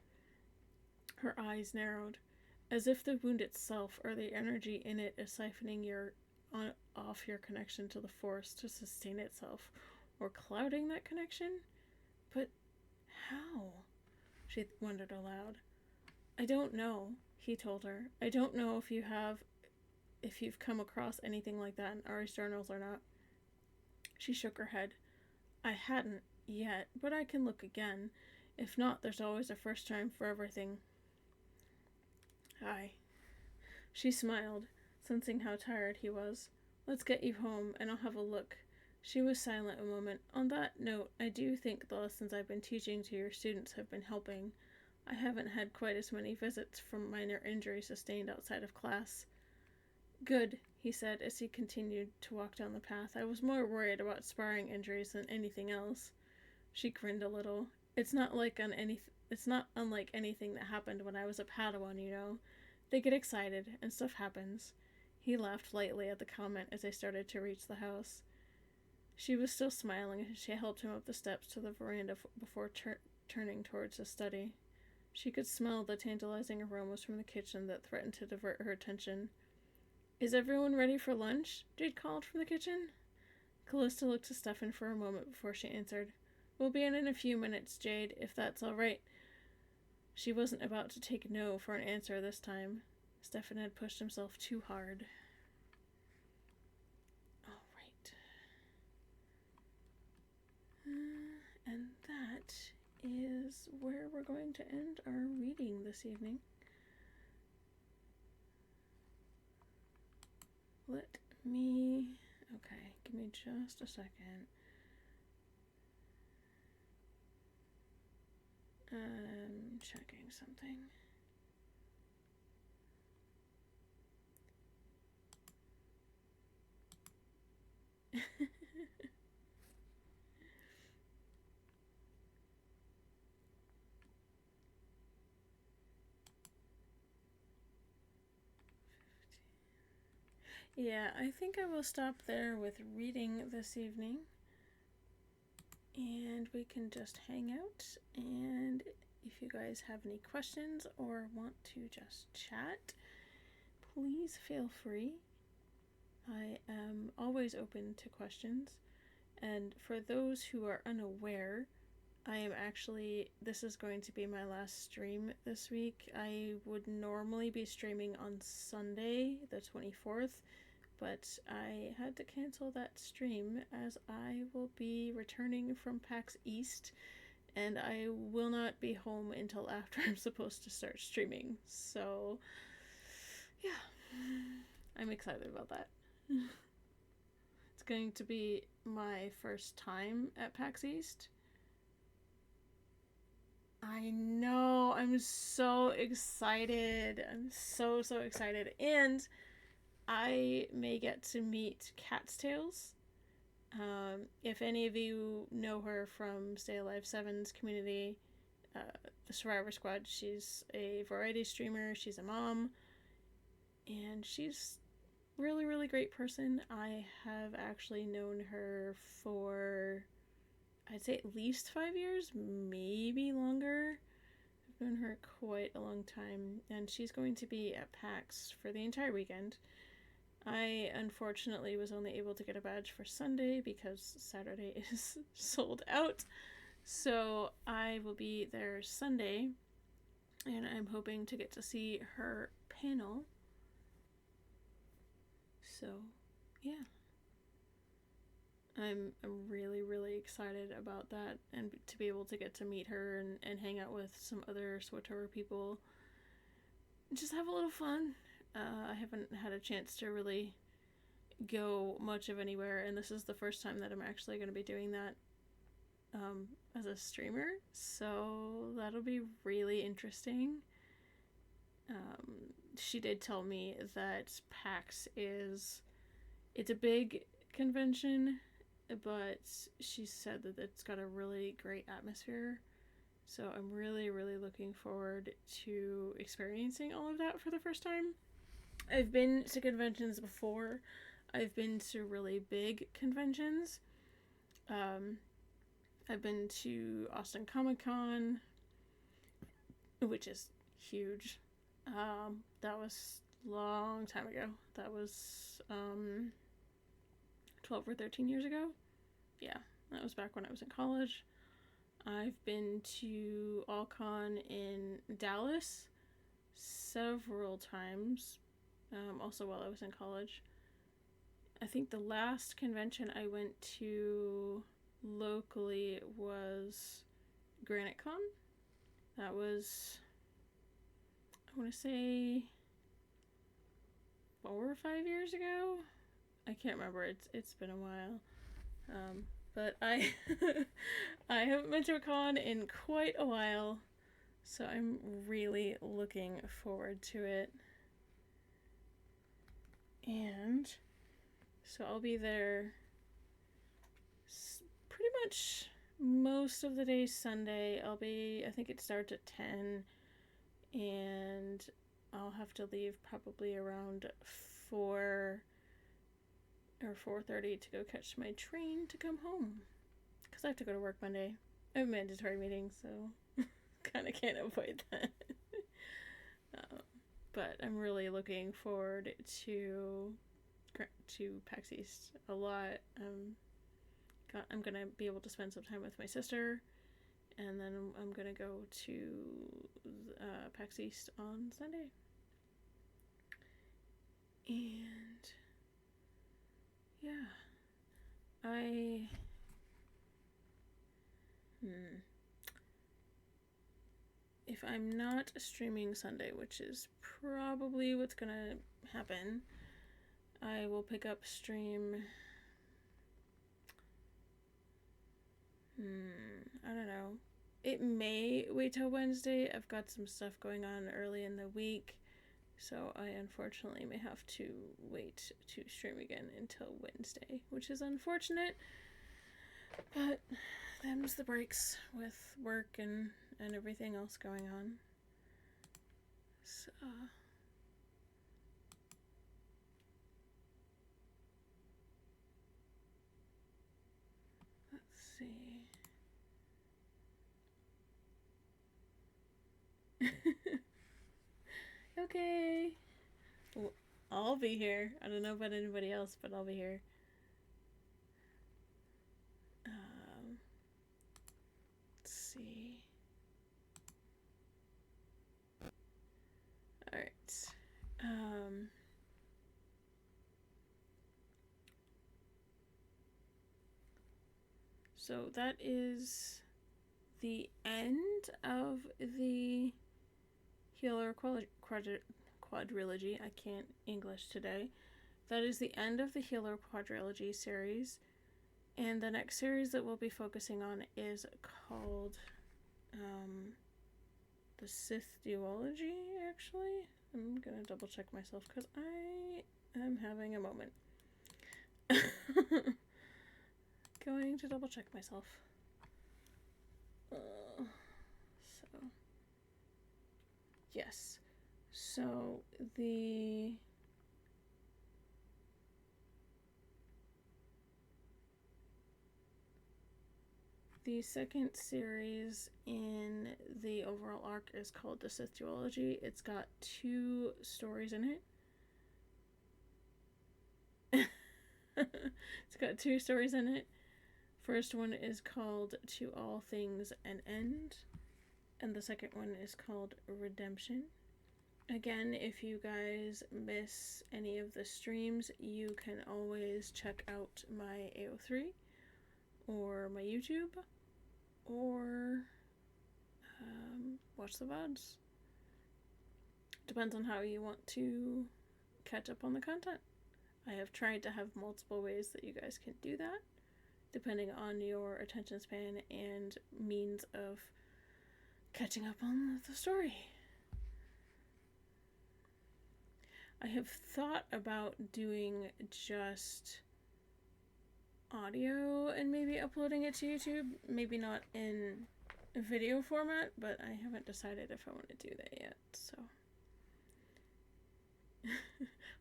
Her eyes narrowed, as if the wound itself or the energy in it is siphoning off your connection to the Force to sustain itself, or clouding that connection? But how? She wondered aloud. I don't know, he told her. I don't know if you've come across anything like that in Ari's journals or not. She shook her head. I hadn't yet, but I can look again. If not, there's always a first time for everything. Aye. She smiled, sensing how tired he was. Let's get you home, and I'll have a look. She was silent a moment. On that note, I do think the lessons I've been teaching to your students have been helping. I haven't had quite as many visits from minor injuries sustained outside of class. Good, he said as he continued to walk down the path. I was more worried about sparring injuries than anything else. She grinned a little. It's not unlike anything that happened when I was a Padawan, you know. They get excited and stuff happens. He laughed lightly at the comment as they started to reach the house. She was still smiling as she helped him up the steps to the veranda before turning towards the study. She could smell the tantalizing aromas from the kitchen that threatened to divert her attention. Is everyone ready for lunch? Jade called from the kitchen. Callista looked to Stefan for a moment before she answered. We'll be in a few minutes, Jade, if that's all right. She wasn't about to take no for an answer this time. Stefan had pushed himself too hard. All right. And that is where we're going to end our reading this evening. Okay, give me just a second. I'm checking something. Yeah, I think I will stop there with reading this evening. And we can just hang out. And if you guys have any questions or want to just chat, please feel free. I am always open to questions. And for those who are unaware, this is going to be my last stream this week. I would normally be streaming on Sunday, the 24th, but I had to cancel that stream as I will be returning from PAX East, and I will not be home until after I'm supposed to start streaming. So, yeah, I'm excited about that. It's going to be my first time at PAX East. I know, I'm so excited. I'm so excited. And I may get to meet Cat's Tales. If any of you know her from Stay Alive 7's community, the Survivor Squad, she's a variety streamer, she's a mom, and she's really great person. I have actually known her for, I'd say at least 5 years, maybe longer. I've known her quite a long time, and she's going to be at PAX for the entire weekend. I unfortunately was only able to get a badge for Sunday because Saturday is sold out. So I will be there Sunday, and I'm hoping to get to see her panel. So, yeah. I'm really excited about that, and to be able to get to meet her and hang out with some other SWTOR people. Just have a little fun. I haven't had a chance to really go much of anywhere, and this is the first time that I'm actually going to be doing that as a streamer, so that'll be really interesting. She did tell me that PAX it's a big convention, but she said that it's got a really great atmosphere. So I'm really looking forward to experiencing all of that for the first time. I've been to conventions before. I've been to really big conventions. I've been to Austin Comic-Con, which is huge. That was a long time ago. That was 12 or 13 years ago. Yeah, that was back when I was in college. I've been to AllCon in Dallas several times, also while I was in college. I think the last convention I went to locally was GraniteCon. That was, I want to say, 4 or 5 years ago. I can't remember. It's been a while. But I I haven't been to a con in quite a while. So I'm really looking forward to it. And so I'll be there pretty much most of the day Sunday. I think it starts at 10, and I'll have to leave probably around 4 or 4:30 to go catch my train to come home. Because I have to go to work Monday. I have a mandatory meeting, so kind of can't avoid that. But I'm really looking forward to PAX East a lot. I'm gonna be able to spend some time with my sister, and then I'm gonna go to PAX East on Sunday. And yeah, if I'm not streaming Sunday, which is probably what's gonna happen, I will pick up stream. I don't know. It may wait till Wednesday. I've got some stuff going on early in the week, so I unfortunately may have to wait to stream again until Wednesday, which is unfortunate. But them's the breaks with work and everything else going on. So let's see. Okay. Well, I'll be here. I don't know about anybody else, but I'll be here. Let's see. Alright. So that is the end of the Healer quadrilogy. I can't English today. That is the end of the Healer quadrilogy series. And the next series that we'll be focusing on is called the Sith duology, actually. I'm gonna double check myself because I am having a moment. Going to double check myself. Yes. So the second series in the overall arc is called the Sith duology. It's got 2 stories in it. It's got 2 stories in it. First one is called To All Things an End, and the second one is called Redemption. Again, if you guys miss any of the streams, you can always check out my AO3 or my YouTube, or watch the VODs. Depends on how you want to catch up on the content. I have tried to have multiple ways that you guys can do that, depending on your attention span and means of catching up on the story. I have thought about doing just audio and maybe uploading it to YouTube. Maybe not in video format, but I haven't decided if I want to do that yet, so.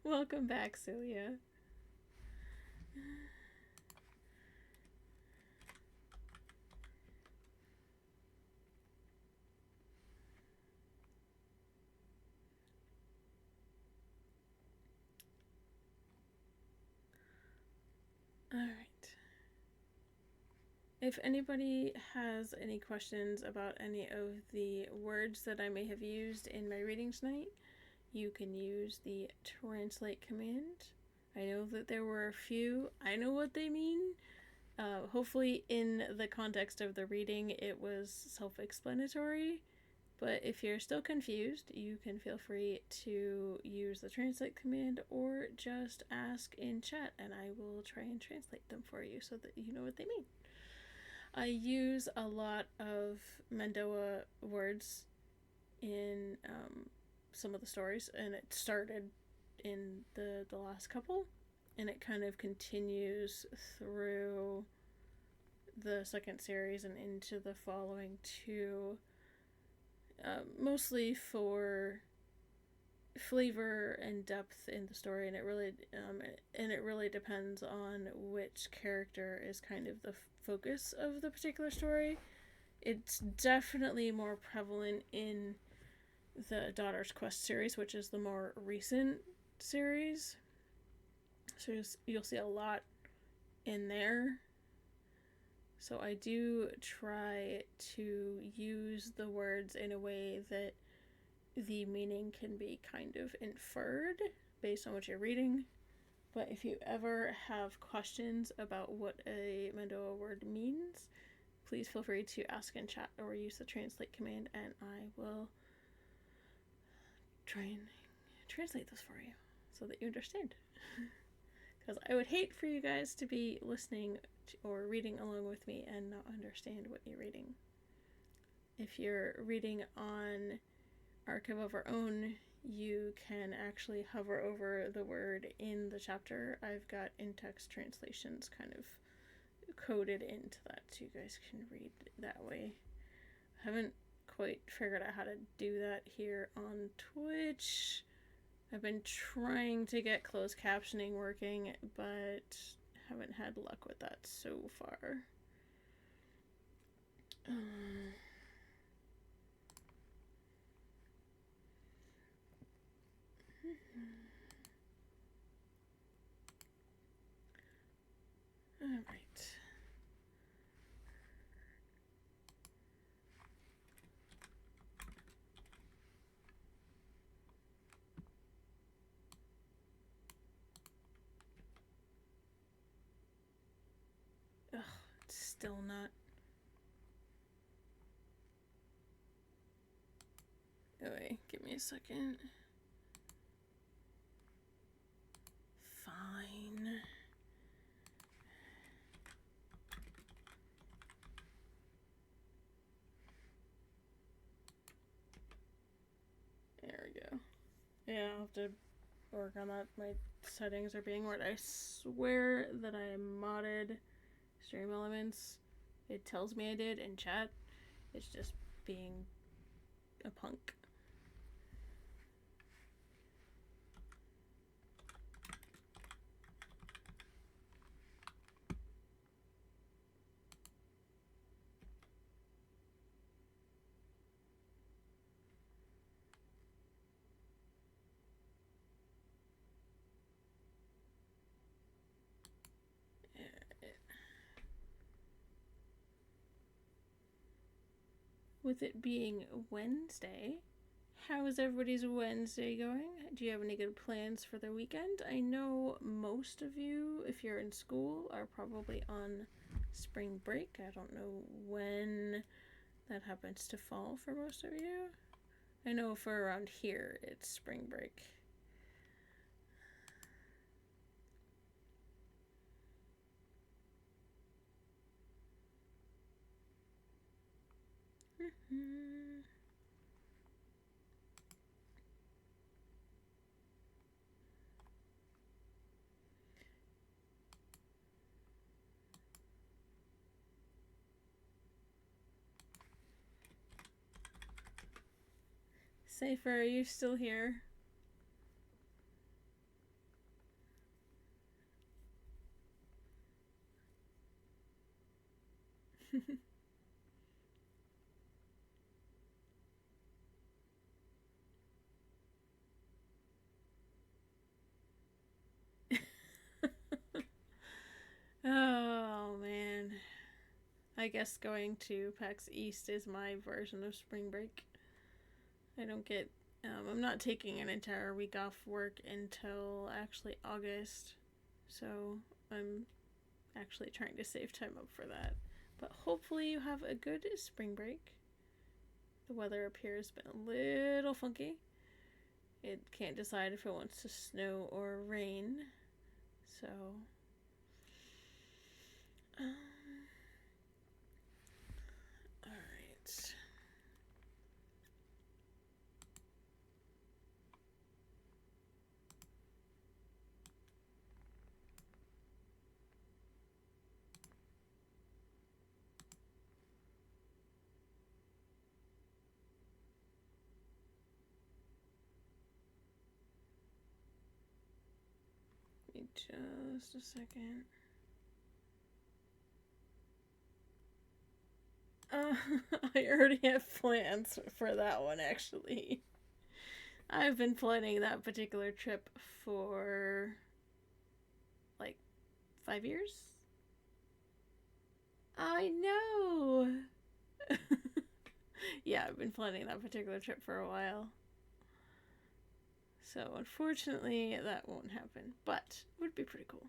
Welcome back, Celia. Alright. If anybody has any questions about any of the words that I may have used in my reading tonight, you can use the translate command. I know that there were a few. I know what they mean. Hopefully in the context of the reading it was self-explanatory, but if you're still confused, you can feel free to use the translate command or just ask in chat and I will try and translate them for you so that you know what they mean. I use a lot of Mandoa words in some of the stories, and it started in the last couple, and it kind of continues through the second series and into the following two, mostly for flavor and depth in the story, and it really depends on which character is kind of the focus of the particular story. It's definitely more prevalent in the Daughter's Quest series, which is the more recent series. So you'll see a lot in there. So I do try to use the words in a way that the meaning can be kind of inferred based on what you're reading. But if you ever have questions about what a Mandoa word means, please feel free to ask in chat or use the translate command, and I will try and translate this for you so that you understand. Because I would hate for you guys to be listening or reading along with me and not understand what you're reading. If you're reading on Archive of Our Own, you can actually hover over the word in the chapter. I've got in-text translations kind of coded into that so you guys can read that way. I haven't quite figured out how to do that here on Twitch. I've been trying to get closed captioning working, but haven't had luck with that so far. Alright. Ugh, it's still not. Oh wait, give me a second. Fine. There we go. Yeah, I'll have to work on that. My settings are being weird. I swear that I modded Stream Elements. It tells me I did in chat. It's just being a punk. With it being Wednesday, how is everybody's Wednesday going? Do you have any good plans for the weekend? I know most of you, if you're in school, are probably on spring break. I don't know when that happens to fall for most of you. I know for around here, it's spring break. Safer, are you still here? Oh man, I guess going to PAX East is my version of spring break. I don't get I'm not taking an entire week off work until actually August, so I'm actually trying to save time up for that. But hopefully you have a good spring break. The weather up here has been a little funky. It can't decide if it wants to snow or rain, so alright. me just a second. I already have plans for that one, actually. I've been planning that particular trip for like 5 years. I know! Yeah, I've been planning that particular trip for a while. So, unfortunately, that won't happen, but it would be pretty cool.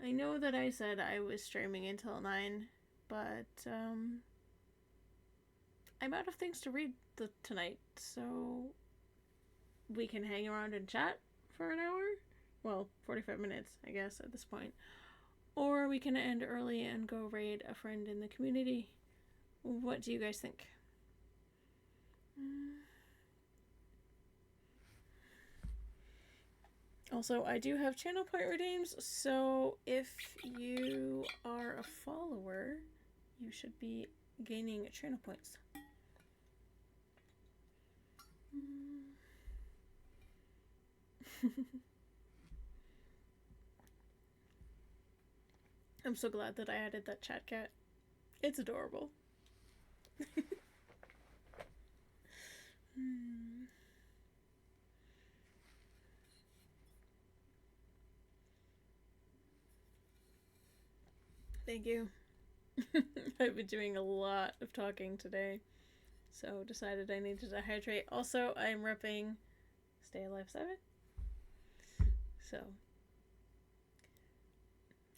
I know that I said I was streaming until 9, but I'm out of things to read tonight, so we can hang around and chat for an hour. Well, 45 minutes, I guess, at this point. Or we can end early and go raid a friend in the community. What do you guys think? Also, I do have channel point redeems, so if you are a follower, you should be gaining channel points. I'm so glad that I added that chat cat. It's adorable. Thank you. I've been doing a lot of talking today, so decided I needed to hydrate. Also, I'm repping Stay Alive 7. So,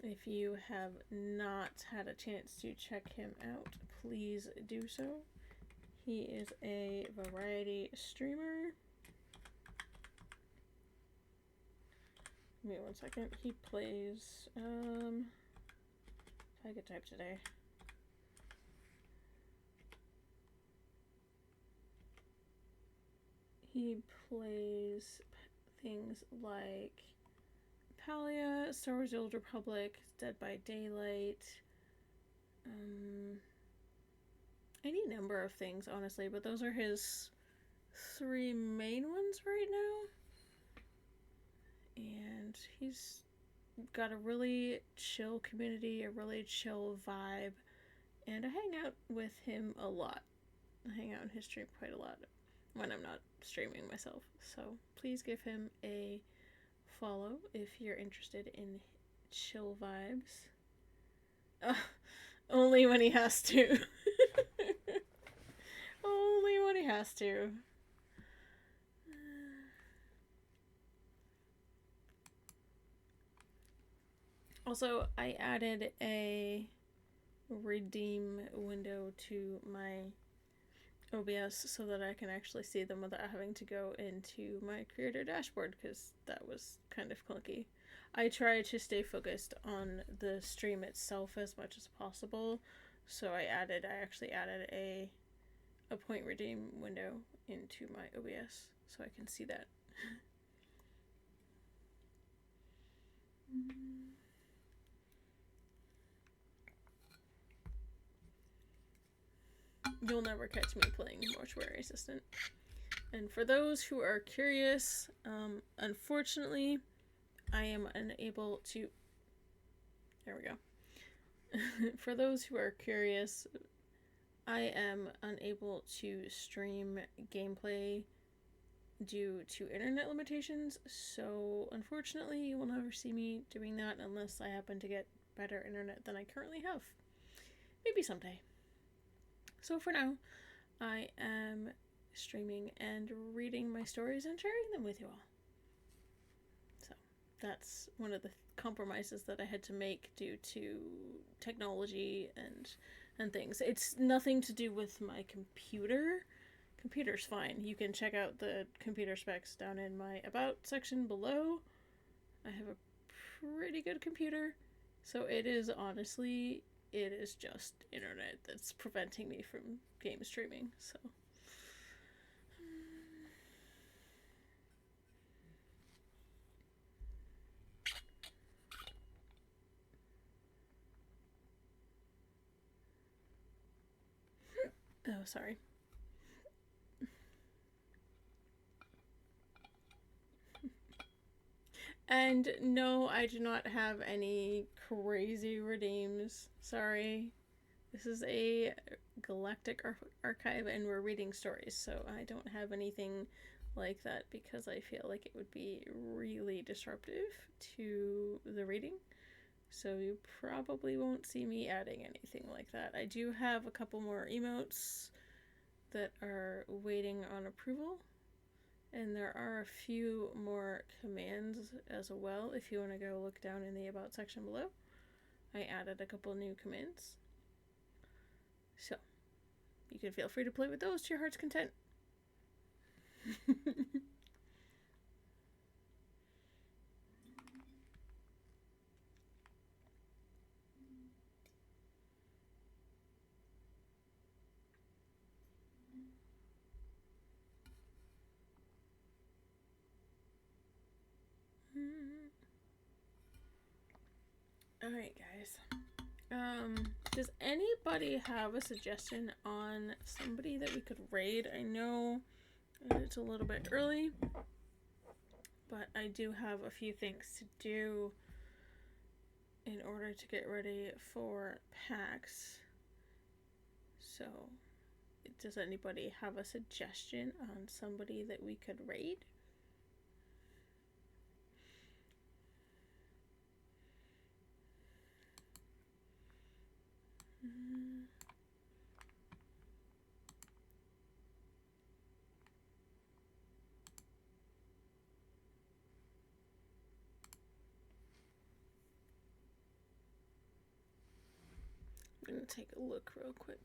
if you have not had a chance to check him out, please do so. He is a variety streamer. Give me 1 second. He plays, if I could type today. He plays things like Palia, Star Wars: The Old Republic, Dead by Daylight, any number of things, honestly, but those are his 3 main ones right now. And he's got a really chill community, a really chill vibe, and I hang out with him a lot. I hang out in his stream quite a lot when I'm not streaming myself, so please give him a follow if you're interested in chill vibes. Only when he has to. Only when he has to. Also, I added a redeem window to my OBS so that I can actually see them without having to go into my creator dashboard, because that was kind of clunky. I try to stay focused on the stream itself as much as possible, so I actually added a point redeem window into my OBS so I can see that. You'll never catch me playing Mortuary Assistant. And for those who are curious, unfortunately, I am unable to... There we go. For those who are curious, I am unable to stream gameplay due to internet limitations, so unfortunately you will never see me doing that unless I happen to get better internet than I currently have. Maybe someday. So for now, I am streaming and reading my stories and sharing them with you all. So that's one of the compromises that I had to make due to technology and things. It's nothing to do with my computer. Computer's fine. You can check out the computer specs down in my About section below. I have a pretty good computer. So it is honestly, it is just internet that's preventing me from game streaming, so. Oh, sorry. And no, I do not have any crazy redeems. Sorry. This is a Galactic archive and we're reading stories, so I don't have anything like that because I feel like it would be really disruptive to the reading. So you probably won't see me adding anything like that. I do have a couple more emotes that are waiting on approval. And there are a few more commands as well. If you want to go look down in the About section below, I added a couple new commands. So, you can feel free to play with those to your heart's content. Alright, guys. Does anybody have a suggestion on somebody that we could raid? I know it's a little bit early, but I do have a few things to do in order to get ready for PAX. So, does anybody have a suggestion on somebody that we could raid? I'm gonna take a look real quick.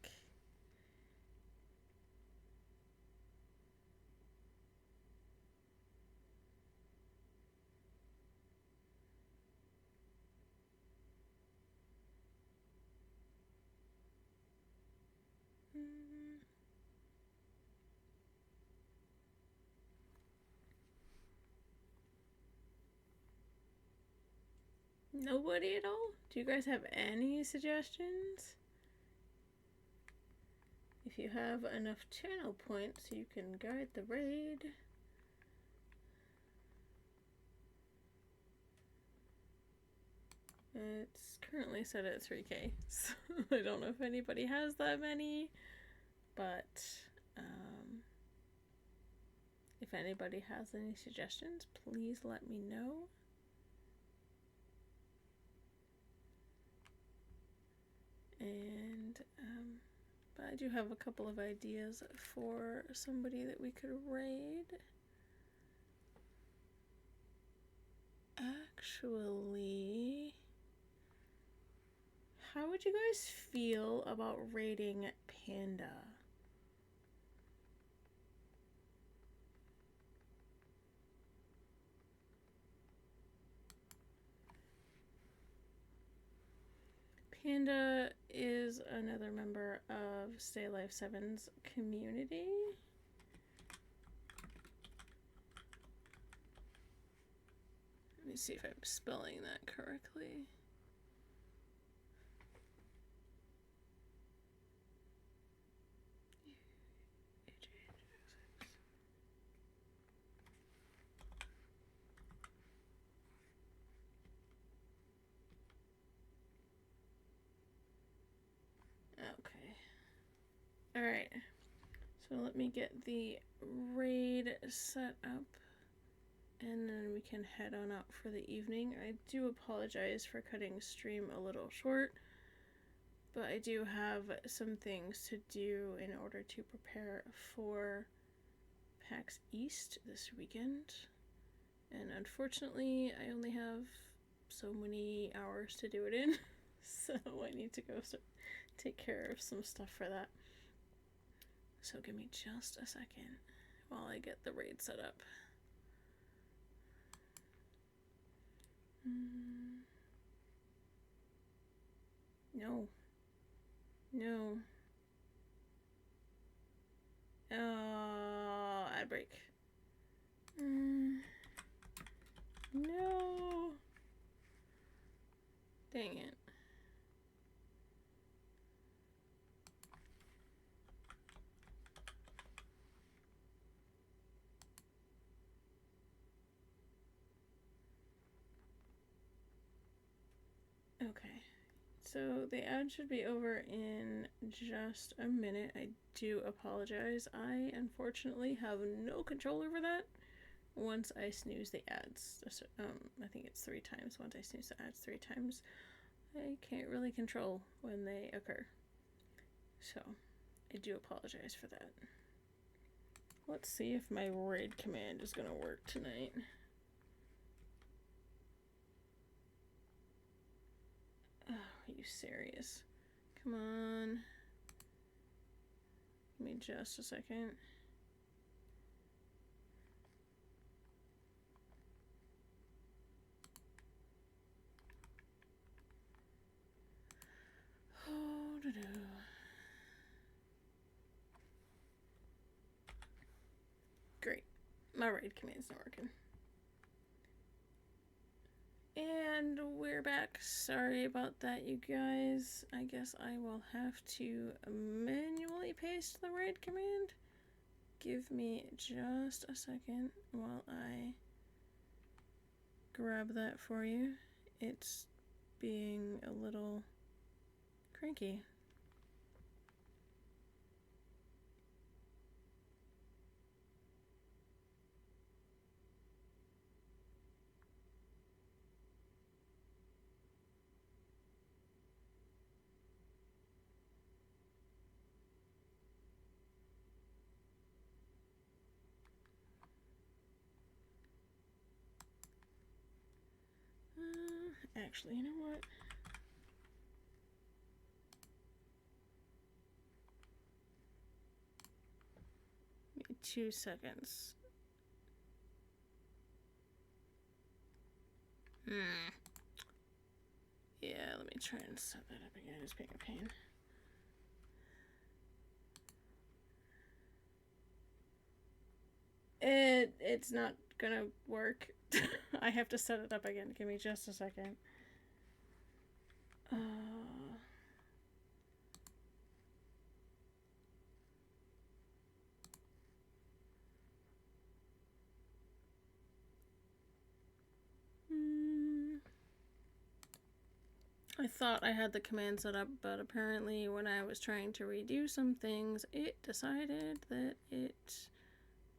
Nobody at all? Do you guys have any suggestions? If you have enough channel points, you can guide the raid. It's currently set at 3k, so I don't know if anybody has that many, but if anybody has any suggestions, please let me know. And, but I do have a couple of ideas for somebody that we could raid. Actually, how would you guys feel about raiding Panda? Panda is another member of Stay Alive 7's community. Let me see if I'm spelling that correctly. Okay. Alright. So let me get the raid set up. And then we can head on out for the evening. I do apologize for cutting stream a little short, but I do have some things to do in order to prepare for PAX East this weekend. And unfortunately, I only have so many hours to do it in, so I need to go take care of some stuff for that. So give me just a second while I get the raid set up. No. No. Oh, ad break. No. Dang it. so the ad should be over in just a minute. I do apologize. I unfortunately have no control over that. Once I snooze the ads, I think it's 3 times. Once I snooze the ads 3 times, I can't really control when they occur. So, I do apologize for that. Let's see if my raid command is going to work tonight. Oh, are you serious? Come on. Give me just a second. Oh, great. My raid command's not working. And we're back. Sorry about that, you guys. I guess I will have to manually paste the raid command. Give me just a second while I grab that for you. It's being a little cranky. Actually, you know what? Give me 2 seconds. Yeah, let me try and set that up again. It's being a pain. It's not gonna work. I have to set it up again. Give me just a second. I thought I had the command set up, but apparently when I was trying to redo some things, it decided that it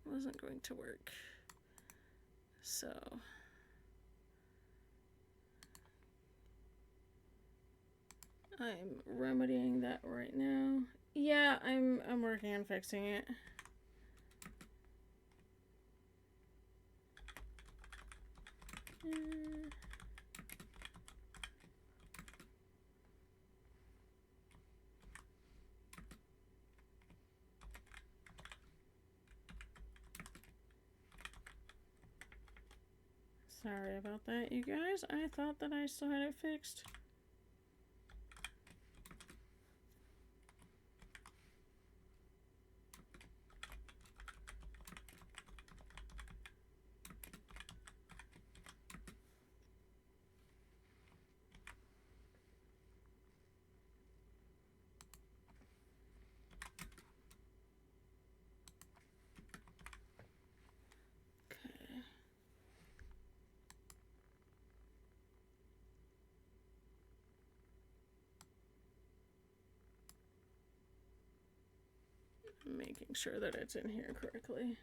wasn't going to work. So I'm remedying that right now. Yeah, I'm working on fixing it. Sorry about that, you guys. I thought that I still had it fixed. Making sure that it's in here correctly.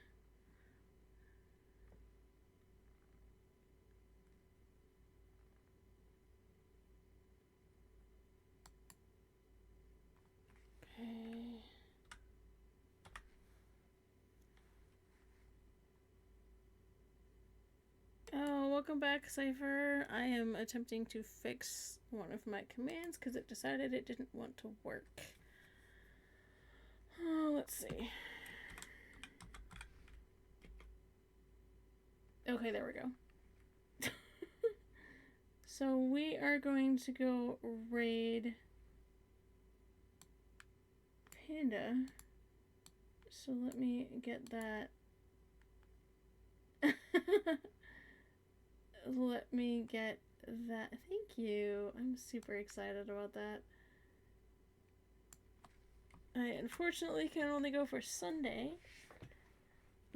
Okay. Oh, welcome back, Cypher. I am attempting to fix one of my commands because it decided it didn't want to work. Oh, let's see. Okay, there we go. So we are going to go raid Panda. So let me get that. Let me get that. Thank you. I'm super excited about that. I unfortunately can only go for Sunday,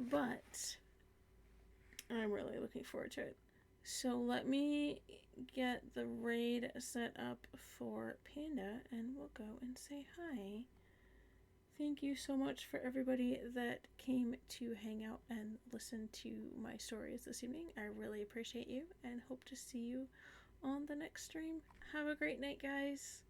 but I'm really looking forward to it. So let me get the raid set up for Panda and we'll go and say hi. Thank you so much for everybody that came to hang out and listen to my stories this evening. I really appreciate you and hope to see you on the next stream. Have a great night, guys.